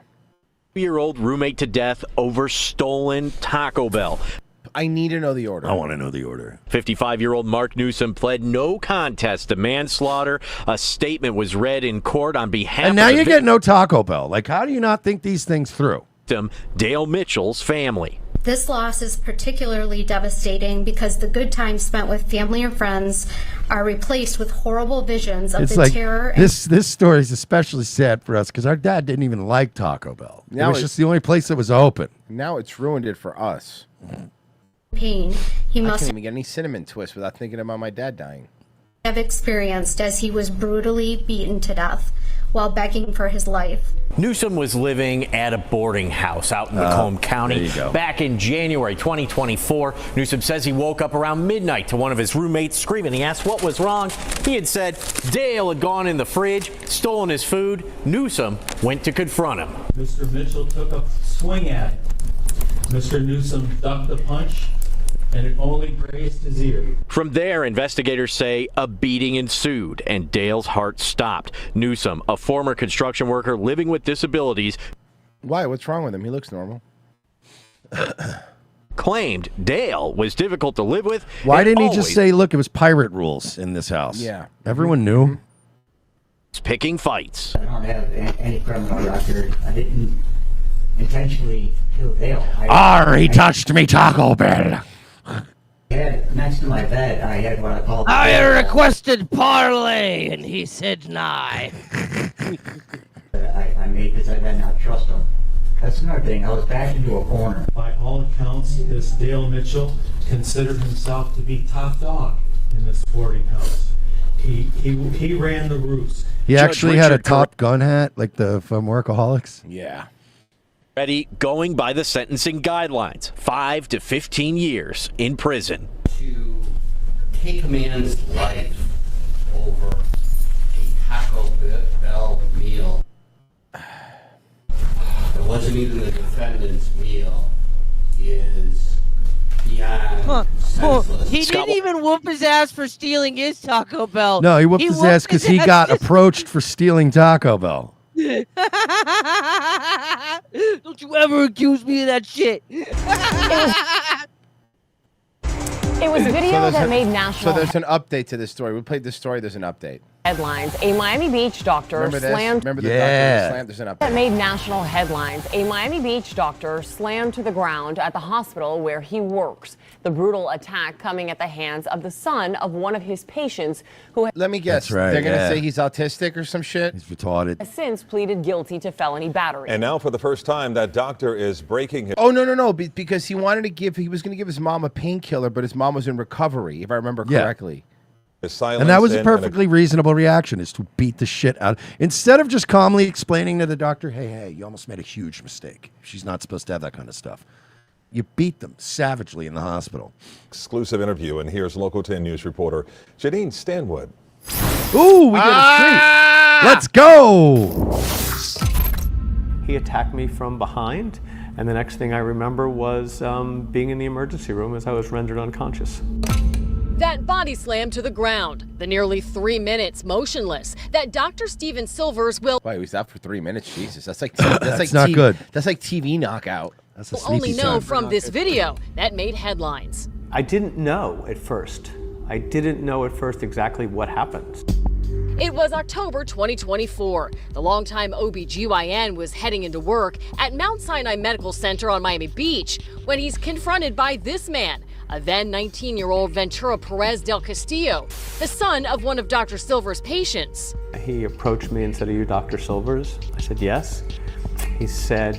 2-year-old roommate to death over stolen Taco Bell. I need to know the order. I want to know the order. 55-year-old Mark Newsom pled no contest to manslaughter. A statement was read in court on behalf And now of the you get no Taco Bell. Like, how do you not think these things through? victim, Dale Mitchell's family. This loss is particularly devastating because the good times spent with family and friends are replaced with horrible visions of It's the like terror. this story is especially sad for us because our dad didn't even like Taco Bell. Now it was just the only place that was open. Now it's ruined it for us. Pain he I must can't even get any cinnamon twist without thinking about my dad dying. have experienced as he was brutally beaten to death while begging for his life. Newsom was living at a boarding house out in Macomb County. there you go. Back in January 2024, Newsom says he woke up around midnight to one of his roommates screaming. He asked what was wrong. He had said Dale had gone in the fridge, stolen his food. Newsom went to confront him. Mr. Mitchell took a swing at him. Mr. Newsom ducked the punch, and it only grazed his ear. From there, investigators say a beating ensued and Dale's heart stopped. Newsom, a former construction worker living with disabilities. Why? What's wrong with him? He looks normal. Claimed Dale was difficult to live with. Why and didn't he just always say, look, it was pirate rules in this house? Yeah. Everyone knew. picking fights? I don't have any criminal record. I didn't intentionally kill Dale. He touched me, Taco Bell. Next to my bed, I had what I call... I requested parlay, and he said nah. I made because I did not trust him. That's another thing. I was backed into a corner. By all accounts, this Dale Mitchell considered himself to be top dog in this boarding house. He ran the roost. He actually had a Top Gun hat, like from Workaholics. Yeah. Ready, going by the sentencing guidelines, 5 to 15 years in prison. To take a man's life over a Taco Bell meal that wasn't even the defendant's meal is beyond senseless. He didn't even whoop his ass for stealing his Taco Bell. No, he whooped his ass because he got approached for stealing Taco Bell. Don't you ever accuse me of that shit. It was video that made national So there's an update to this story. We played this story. There's an update. headlines. A Miami Beach doctor Remember this? slammed. Remember the doctor that slammed? There's an update. That made national headlines. A Miami Beach doctor slammed to the ground at the hospital where he works. The brutal attack coming at the hands of the son of one of his patients who Let me guess. That's right, They're going to yeah. say he's autistic or some shit? He's retarded. has since pleaded guilty to felony battery. And now, for the first time, that doctor is breaking his. Oh, no. Because he was going to give his mom a painkiller, but his mom was in recovery, if I remember Yeah. correctly. And that was a perfectly reasonable reaction, is to beat the shit out. Instead of just calmly explaining to the doctor, hey, you almost made a huge mistake. She's not supposed to have that kind of stuff. You beat them savagely in the hospital. Exclusive interview, and here's Local 10 News reporter Janine Stanwood. Ooh, we get a street. Let's go. He attacked me from behind, and the next thing I remember was being in the emergency room as I was rendered unconscious. That body slam to the ground, the nearly 3 minutes motionless, that Dr. Steven Silvers will Why, he was out for 3 minutes? Jesus, that's like That's not good. That's like TV knockout. That's a only know from this video that made headlines. I didn't know at first. I didn't know at first exactly what happened. It was October 2024. The longtime OBGYN was heading into work at Mount Sinai Medical Center on Miami Beach when he's confronted by this man, a then 19-year-old Ventura Perez del Castillo, the son of one of Dr. Silver's patients. He approached me and said, "Are you Dr. Silvers?" I said, "Yes." He said,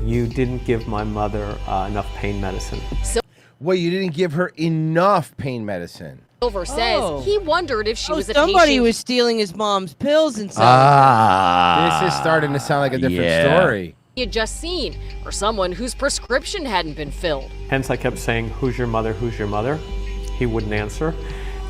"You didn't give my mother enough pain medicine." Well, you didn't give her enough pain medicine. Silver says he wondered if she was a somebody patient. was stealing his mom's pills and stuff. This is starting to sound like a different story. He had just seen, or someone whose prescription hadn't been filled. Hence, I kept saying, "Who's your mother? Who's your mother?" He wouldn't answer.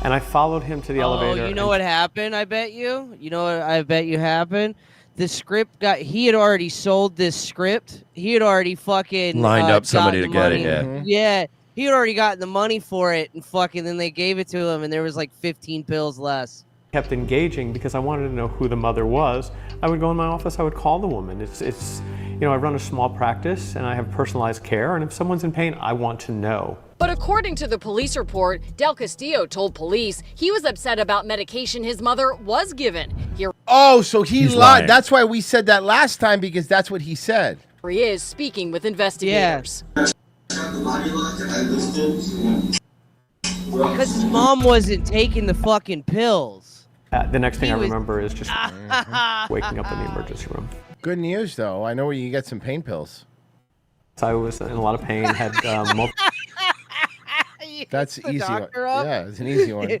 And I followed him to the elevator. Oh, you know what happened? I bet you. You know what I bet you happened? The script he had already sold this script. He had already fucking lined up somebody to gotten get it. money. Yeah. Yeah. He had already gotten the money for it, and fucking then they gave it to him, and there was like 15 pills less. Kept engaging because I wanted to know who the mother was. I would go in my office, I would call the woman. It's I run a small practice and I have personalized care, and if someone's in pain, I want to know. But according to the police report, Del Castillo told police he was upset about medication his mother was given. Here So he lied. That's why we said that last time, because that's what he said. he is speaking with investigators. Because his mom wasn't taking the fucking pills. The next thing He I was- remember is just waking up in the emergency room. Good news, though. I know where you get some pain pills. So I was in a lot of pain, had multiple... That's the easy. doctor up. Yeah, it's an easy one.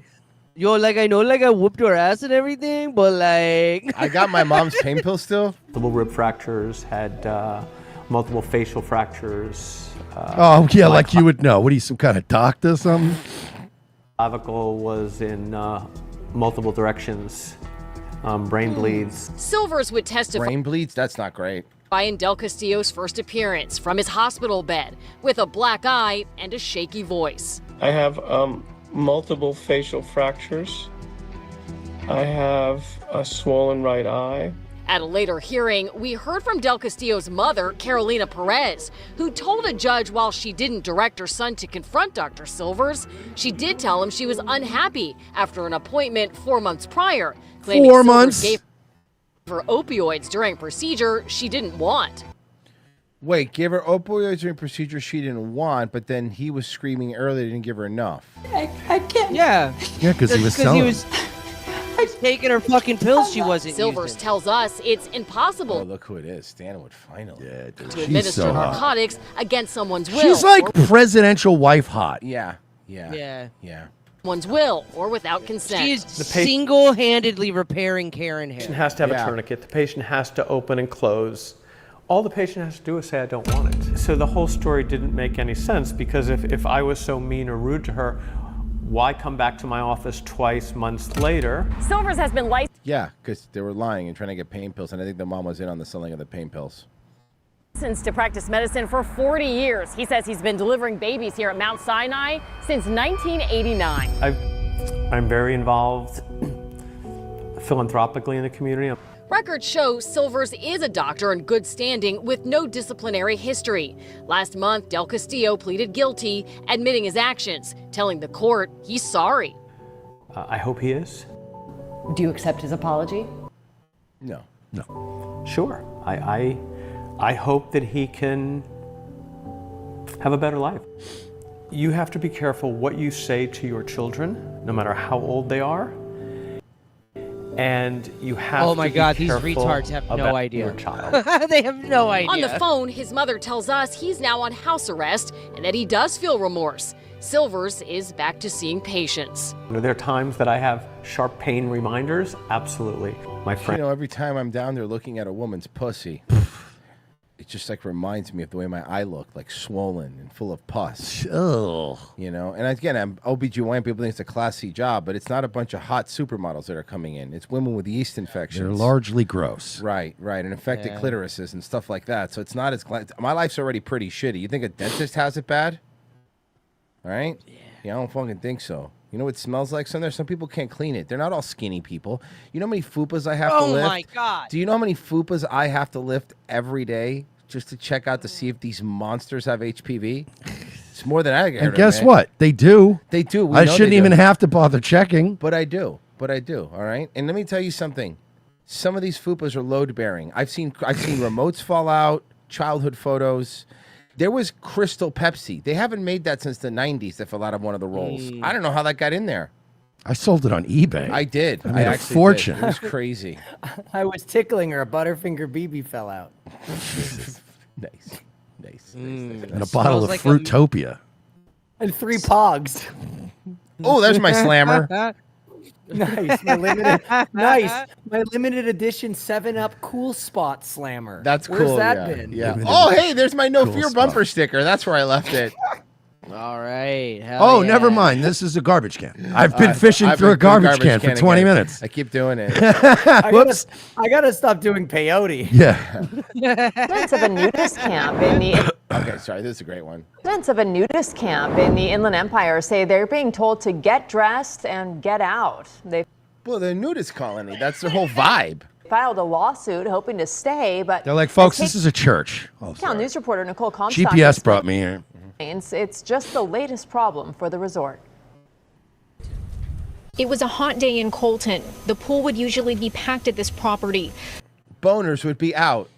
Yo, like, I know, like, I whooped your ass and everything, but, like... I got my mom's pain pill still. Multiple rib fractures, had multiple facial fractures. Oh, yeah, like you would know. What are you, some kind of doctor or something? Clavicle was in multiple directions. Brain bleeds. Silvers would testify Brain bleeds? That's not great. in Del Castillo's first appearance from his hospital bed with a black eye and a shaky voice. I have multiple facial fractures. I have a swollen right eye. At a later hearing, we heard from Del Castillo's mother, Carolina Perez, who told a judge while she didn't direct her son to confront Dr. Silvers, she did tell him she was unhappy after an appointment 4 months prior, claiming 4 Silvers months? gave her opioids during a procedure she didn't want. Wait, give her opioids during procedure she didn't want, but then he was screaming earlier, didn't give her enough. I can't. Yeah. Yeah, because he was selling. He was taking her fucking pills she wasn't Silvers using. tells us it's impossible Oh, look who it is. Stanwood, finally. Yeah, dude. to administer narcotics against someone's will. She's like or presidential wife hot. Yeah. Yeah. someone's will or without consent. She is single-handedly repairing Karen hair. The patient has to have a tourniquet. The patient has to open and close. All the patient has to do is say, I don't want it. So the whole story didn't make any sense, because if I was so mean or rude to her, why come back to my office twice months later? Silvers has been licensed Yeah, because they were lying and trying to get pain pills, and I think the mom was in on the selling of the pain pills. to practice medicine for 40 years. He says he's been delivering babies here at Mount Sinai since 1989. I'm very involved philanthropically in the community. Records show Silvers is a doctor in good standing with no disciplinary history. Last month, Del Castillo pleaded guilty, admitting his actions, telling the court he's sorry. I hope he is. Do you accept his apology? No. Sure. I hope that he can have a better life. You have to be careful what you say to your children, no matter how old they are. And you have Oh my to be God, these careful retards have no about idea. your child. They have no idea. On the phone, his mother tells us he's now on house arrest and that he does feel remorse. Silvers is back to seeing patients. Are there times that I have sharp pain reminders? Absolutely. My friend. You know, every time I'm down there looking at a woman's pussy, it just like reminds me of the way my eye looked, like swollen and full of pus. Oh. You know, and again, I'm OBGYN, people think it's a Class C job, but it's not a bunch of hot supermodels that are coming in. It's women with yeast infections. They're largely gross. Right, and infected Yeah. clitorises and stuff like that. So it's not as my life's already pretty shitty. You think a dentist has it bad? All right? Yeah, I don't fucking think so. You know what it smells like? Some people can't clean it. They're not all skinny people. You know how many fupas I have to lift? Oh my God. Do you know how many fupas I have to lift every day just to check out to see if these monsters have HPV? It's more than I get. And guess what? They do. They do. We I know shouldn't they even do. have to bother checking. But I do. All right. And let me tell you something. Some of these fupas are load bearing. I've seen remotes fall out, childhood photos. There was Crystal Pepsi. They haven't made that since the 90s that fell out of one of the rolls. I don't know how that got in there. I sold it on eBay. I did. I made a actually fortune. did. It was crazy. I was tickling her. A Butterfinger BB fell out. Nice. And a bottle of Fruitopia. And 3 Pogs. Oh, there's my slammer. Nice. My limited edition 7-Up Cool Spot Slammer. That's Where's cool. that yeah. been? Yeah. Oh, hey, there's my No Cool Fear spot. bumper sticker. That's where I left it. All right. Hell Oh, yeah. never mind. This is a garbage can. I've been fishing through a garbage can for 20 again. minutes. I keep doing it. Whoops. I gotta stop doing peyote. Yeah. Residents of a nudist camp in the Okay, sorry, this is a great one. residents of a nudist camp in the Inland Empire say they're being told to get dressed and get out. They Well, the nudist colony, that's their whole vibe. filed a lawsuit hoping to stay, but They're like, folks, this is a church. Oh, Town news reporter Nicole Comstock GPS brought me here. explains it's just the latest problem for the resort. It was a hot day in Colton. The pool would usually be packed at this property. Boners would be out.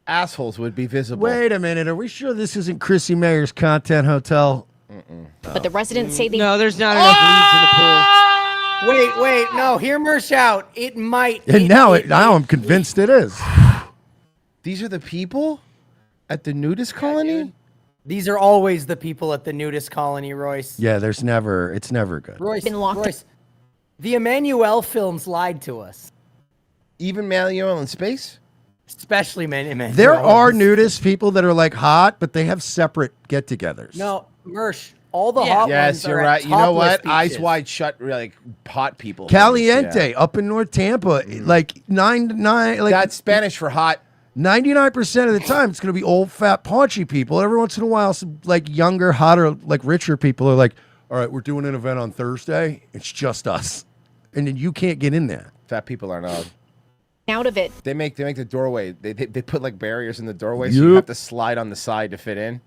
Assholes would be visible. Wait a minute. Are we sure this isn't Chrissy Mayer's Content Hotel? But the residents say they No, there's not enough leaves in the pool. Wait, no, hear Mersh out. It might. And now I'm convinced it is. These are the people at the nudist colony? These are always the people at the nudist colony, Royce. Yeah, it's never good. Royce, the Emmanuel films lied to us. Even Emmanuel in space? Especially Emmanuel. There are nudist people that are like hot, but they have separate get-togethers. No, Mersh, all the hot Yes, ones you're are right. at You know topless what? Eyes beaches. wide shut, like hot people. Caliente Yeah. up in North Tampa, like 9 like That's Spanish for hot. 99% of the time, it's going to be old, fat, paunchy people. Every once in a while, some like younger, hotter, like richer people are like, all right, we're doing an event on Thursday. It's just us. And then you can't get in there. Fat people aren't allowed. out of it. They make the doorway. They put like barriers in the doorway, so you have to slide on the side to fit in.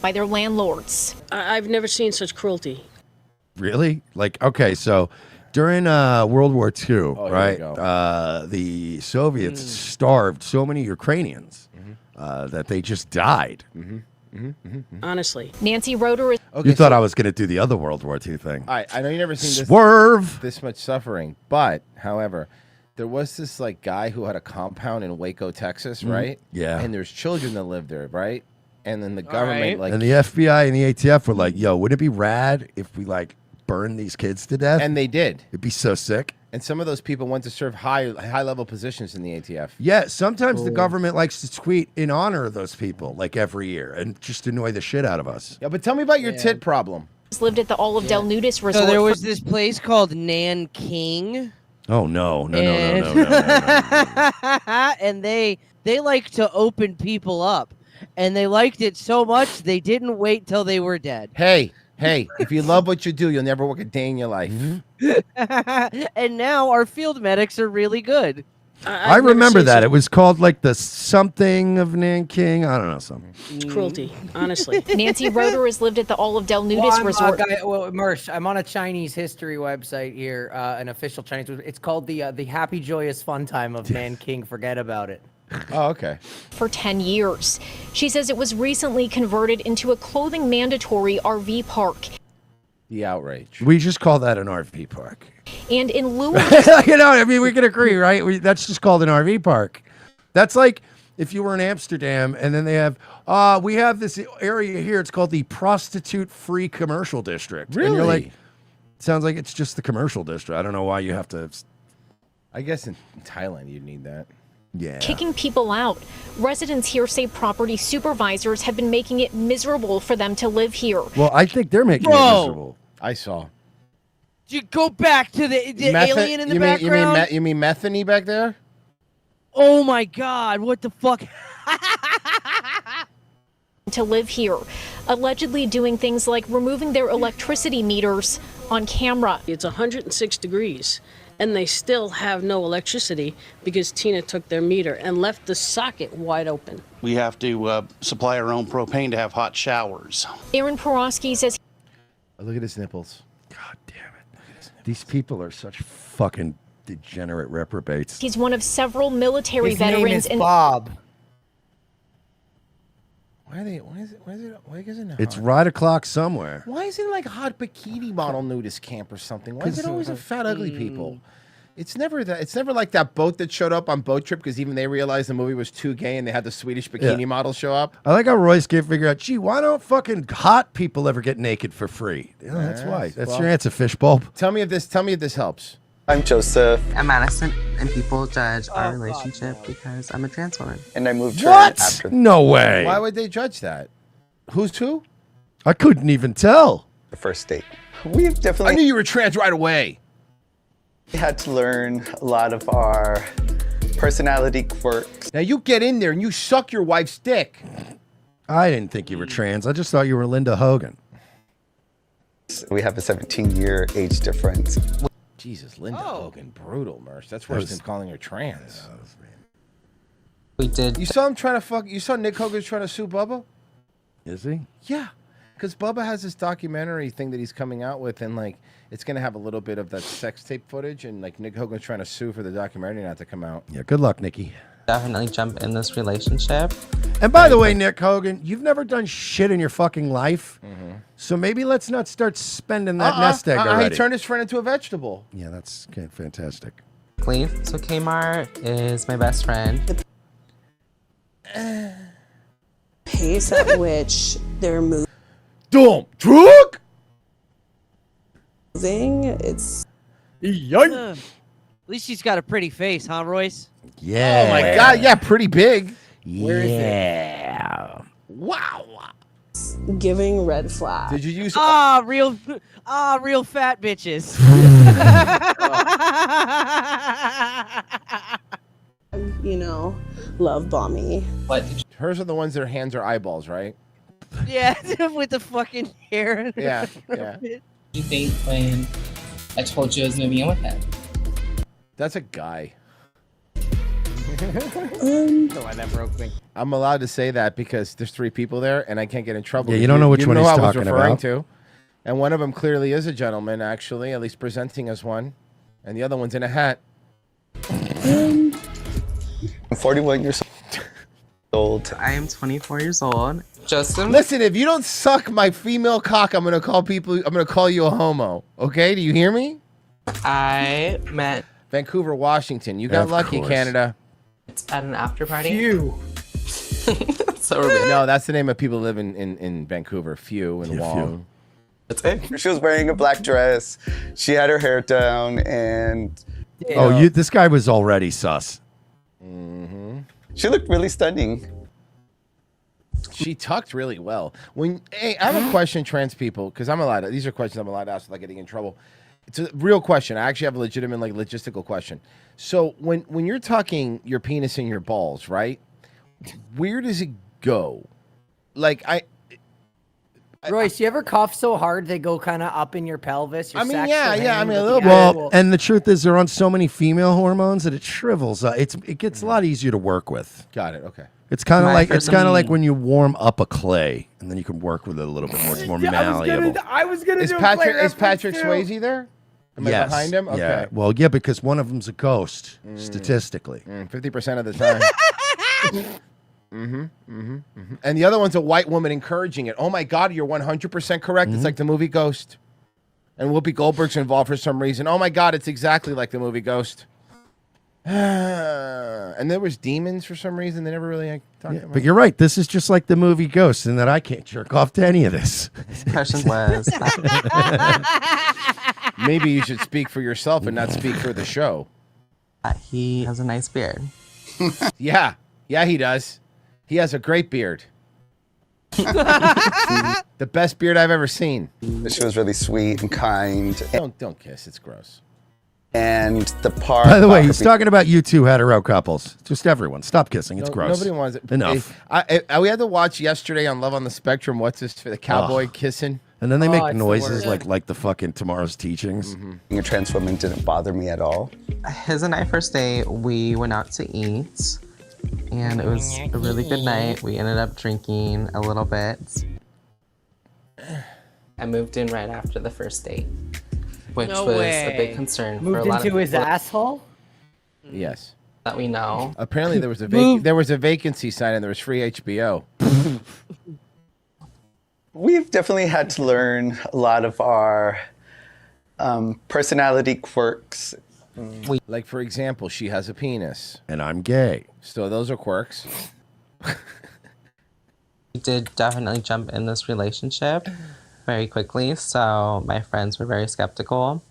By their landlords. I've never seen such cruelty. Really? Like, okay, so during World War II, here we right? go. The Soviets starved so many Ukrainians that they just died. Honestly. Nancy Roeder is. You thought I was going to do the other World War II thing. All right, I know you've never seen Swerve. this much suffering, but however, there was this like guy who had a compound in Waco, Texas, Mhm. right? Yeah. And there's children that live there, right? And then the government like and the FBI and the ATF were like, yo, wouldn't it be rad if we like burn these kids to death? And they did. It'd be so sick. And some of those people went to serve high level positions in the ATF. Yeah, sometimes the government likes to tweet in honor of those people, like every year, and just annoy the shit out of us. Yeah, but tell me about your tit problem. Lived at the Olive Del Nudist Resort. So there was this place called Nanking. Oh no. And they like to open people up. And they liked it so much they didn't wait till they were dead. Hey, if you love what you do, you'll never work a day in your life. And now our field medics are really good. I remember that. It was called like the something of Nanking. I don't know, something. It's cruelty, honestly. Nancy Roeder has lived at the Olive Del Nudist Resort. Mersh, I'm on a Chinese history website here, an official Chinese. It's called the Happy Joyous Fun Time of Nanking. Forget about it. Oh, okay. For 10 years. She says it was recently converted into a clothing mandatory RV park. The outrage. We just call that an RV park. And in lieu of You know, I mean, we can agree, right? That's just called an RV park. That's like if you were in Amsterdam and then they have, we have this area here. It's called the prostitute-free commercial district. And you're like, sounds like it's just the commercial district. I don't know why you have to. I guess in Thailand you'd need that. Yeah. kicking people out. Residents here say property supervisors have been making it miserable for them to live here. Well, I think they're making it miserable. I saw. You go back to the alien in the background. You mean Methany back there? Oh my God! What the fuck? To live here, allegedly doing things like removing their electricity meters on camera. It's 106 degrees, and they still have no electricity because Tina took their meter and left the socket wide open. We have to supply our own propane to have hot showers. Aaron Porosky says Look at his nipples. God damn it. These people are such fucking degenerate reprobates. he's one of several military His name veterans. is Bob. Why is it not? It's right o'clock somewhere. Why is it like hot bikini model nudist camp or something? Why is it always a fat ugly people? It's never that. It's never like that boat that showed up on Boat Trip because even they realized the movie was too gay and they had the Swedish bikini model show up. I like how Royce can't figure out, gee, why don't fucking hot people ever get naked for free? Yeah, that's why. That's your answer, Fishbulb. Tell me if this helps. I'm Joseph. I'm Madison, and people judge our relationship because I'm a trans woman. And I moved What? No way. Why would they judge that? Who's who? I couldn't even tell. The first date. We've I definitely knew you were trans right away. had to learn a lot of our personality quirks. Now you get in there and you suck your wife's dick. I didn't think you were trans. I just thought you were Linda Hogan. We have a 17-year age difference. Jesus, Linda Hogan, brutal, Merce. That's worse than calling her trans. We did. You saw him trying to fuck. You saw Nick Hogan trying to sue Bubba. Is he? Yeah, because Bubba has this documentary thing that he's coming out with, and like it's gonna have a little bit of that sex tape footage, and like Nick Hogan's trying to sue for the documentary not to come out. Yeah, good luck, Nikki. Definitely jump in this relationship. And by the way, Nick Hogan, you've never done shit in your fucking life. So maybe let's not start spending that nest egg already. He turned his friend into a vegetable. Yeah, that's fantastic. So Kmart is my best friend. Pace at which they're moving. Truck. It's. At least she's got a pretty face, huh, Royce? Yeah. Oh my God. Yeah, pretty big. Where is it? Yeah. Wow. Giving red flag. Did you use? Real fat bitches. You know, love bombing. What? Hers are the ones that are hands or eyeballs, right? Yeah, with the fucking hair. Yeah, yeah. You think when I told you I was moving in with him? That's a guy. Why that broke me. I'm allowed to say that because there's 3 people there, and I can't get in trouble. Yeah, you don't know which one he's I was talking referring about. to, and one of them clearly is a gentleman, actually, at least presenting as one, and the other one's in a hat. I'm 41 years old. I am 24 years old. Justin, Listen, if you don't suck my female cock, I'm gonna call you a homo. Okay? Do you hear me? I met Vancouver, Washington. You got Of lucky, course. Canada. at an after party. Phew. So we're No, that's the name of people who live in Vancouver. Few and Wong. That's it. She was wearing a black dress. She had her hair down, and This guy was already sus. she looked really stunning. She tucked really well. Hey, I have a question, trans people, because these are questions I'm allowed to ask without getting in trouble. It's a real question. I actually have a legitimate, logistical question. So when you're tucking your penis in your balls, right? Where does it go? Royce, you ever cough so hard they go kind of up in your pelvis? Your I mean, sacs yeah, go yeah, hanging I mean, a with little the bit. actual- Well, and the truth is they're on so many female hormones that it shrivels. It gets a lot easier to work with. Got it. Okay. It's kind of My like first- when you warm up a clay and then you can work with it a little bit more. It's more malleable. I was gonna Is do Patrick a Swayze there? Am I behind him? Okay. Yeah. Well, yeah, because one of them's a ghost, statistically. 50% of the time. And the other one's a white woman encouraging it. Oh my God, you're 100% correct. It's like the movie Ghost. And Whoopi Goldberg's involved for some reason. Oh my God, it's exactly like the movie Ghost. And there was demons for some reason. They never really talked about. But you're right. This is just like the movie Ghost, in that I can't jerk off to any of this. Question was, Maybe you should speak for yourself and not speak for the show. he has a nice beard. Yeah, he does. He has a great beard. The best beard I've ever seen. She was really sweet and kind. Don't kiss. It's gross. And the part. By the way, he's talking about you two hetero couples. Just everyone. Stop kissing. It's gross. Nobody wants it. Enough. We had to watch yesterday on Love on the Spectrum. What's this for the cowboy kissing? And then they Oh, make it's the noises worst. like the fucking Tomorrow's Teachings. Being a trans woman didn't bother me at all. His and I first date, we went out to eat, and it was a really good night. We ended up drinking a little bit. I moved in right after the first date, which No was way. a big concern for a Moved lot into of his people asshole? Yes. that we know. Apparently there was a Move. there was a vacancy sign and there was free HBO. We've definitely had to learn a lot of our personality quirks. Like, for example, she has a penis. And I'm gay. So those are quirks. We did definitely jump in this relationship very quickly, so my friends were very skeptical.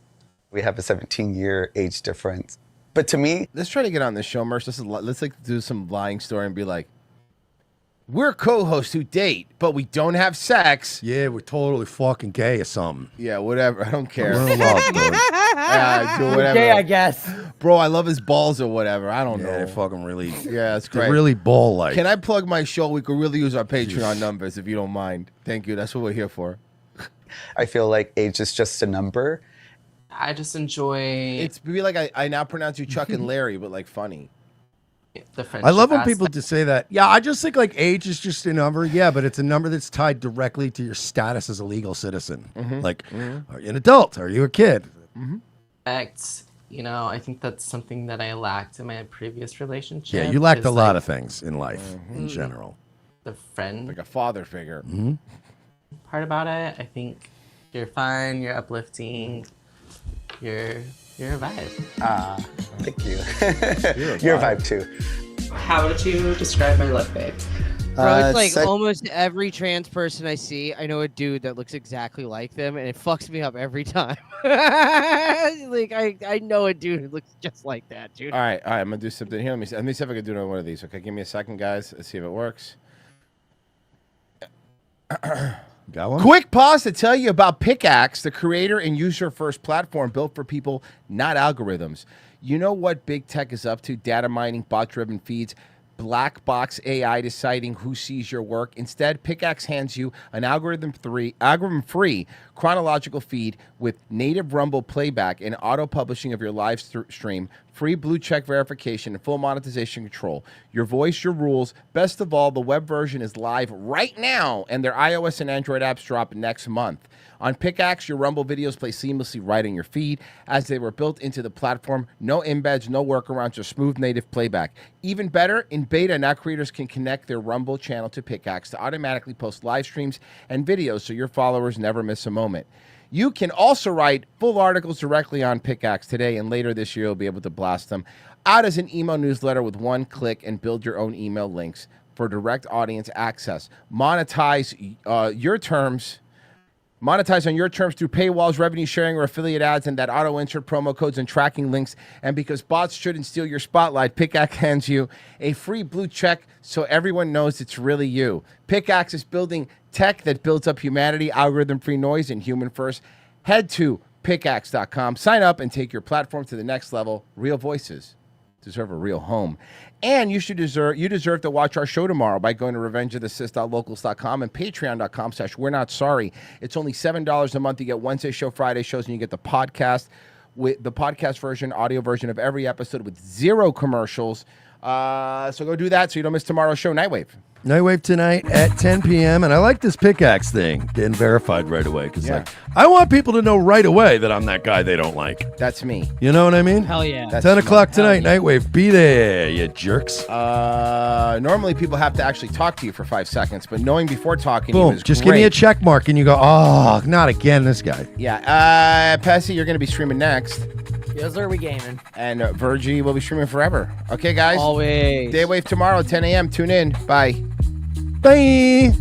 We have a 17-year age difference. But to me, Let's try to get on this show, Merce. Let's like do some lying story and be like, We're co-hosts who date, but we don't have sex. Yeah, we're totally fucking gay or something. Yeah, whatever. I don't care. We're in love, dude. Do whatever. Gay, I guess. Bro, I love his balls or whatever. I don't know. They're fucking really. Yeah, that's great. They're really ball-like. Can I plug my show? We could really use our Patreon numbers if you don't mind. Thank you. That's what we're here for. I feel like age is just a number. I just enjoy It's be like I now pronounce you Chuck and Larry, but like funny. the friendship. I love when aspect. people just say that. Yeah, I just think like age is just a number. Yeah, but it's a number that's tied directly to your status as a legal citizen. Like, are you an adult? Are you a kid? Respect, you know, I think that's something that I lacked in my previous relationship. Yeah, you lacked is, a lot like, of things in life in general. The friend Like a father figure. part about it. I think you're fun, you're uplifting, you're a vibe. Thank you. You're a vibe too. How would you describe my look, babe? Bro, it's like sec- almost every trans person I see, I know a dude that looks exactly like them, and it fucks me up every time. Like I know a dude who looks just like that, dude. All right. I'm gonna do something here. Let me see if I can do another one of these. Okay, give me a second, guys. Let's see if it works. Got one? Quick pause to tell you about Pickaxe, the creator and user-first platform built for people, not algorithms. You know what big tech is up to? Data mining, bot-driven feeds, black box AI deciding who sees your work. Instead, Pickaxe hands you an algorithm-free chronological feed with native Rumble playback and auto-publishing of your live stream, free blue check verification, and full monetization control. Your voice, your rules. Best of all, the web version is live right now, and their iOS and Android apps drop next month. On Pickaxe, your Rumble videos play seamlessly right in your feed as they were built into the platform. No embeds, no workarounds, or smooth native playback. Even better, in beta, now creators can connect their Rumble channel to Pickaxe to automatically post live streams and videos so your followers never miss a moment. You can also write full articles directly on Pickaxe today, and later this year you'll be able to blast them out as an email newsletter with one click and build your own email links for direct audience access. Monetize on your terms through paywalls, revenue sharing, or affiliate ads, and that auto-insert promo codes and tracking links. And because bots shouldn't steal your spotlight, Pickaxe hands you a free blue check so everyone knows it's really you. Pickaxe is building tech that builds up humanity, algorithm-free noise, and human-first. Head to pickaxe.com, sign up, and take your platform to the next level. Real voices deserve a real home. And you deserve to watch our show tomorrow by going to revengeofthesis.locals.com and patreon.com/we're-not-sorry. It's only $7 a month. You get Wednesday show, Friday shows, and you get the podcast with the podcast version, audio version of every episode with 0 commercials. So go do that so you don't miss tomorrow's show. Nightwave. Nightwave tonight at 10 p.m. And I like this Pickaxe thing getting verified right away because like, I want people to know right away that I'm that guy they don't like. That's me. You know what I mean? Hell yeah. That's 10 o'clock smart. tonight, Nightwave. Be there, you jerks. Normally people have to actually talk to you for 5 seconds, but knowing before talking you Boom. is Just great. give me a check mark and you go, oh, not again, this guy. Yeah. Passy, you're going to be streaming next. Yes, sir, we gaming. And Virgie will be streaming forever. Okay, guys? Always. Daywave tomorrow, 10 a.m. Tune in. Bye. Bye.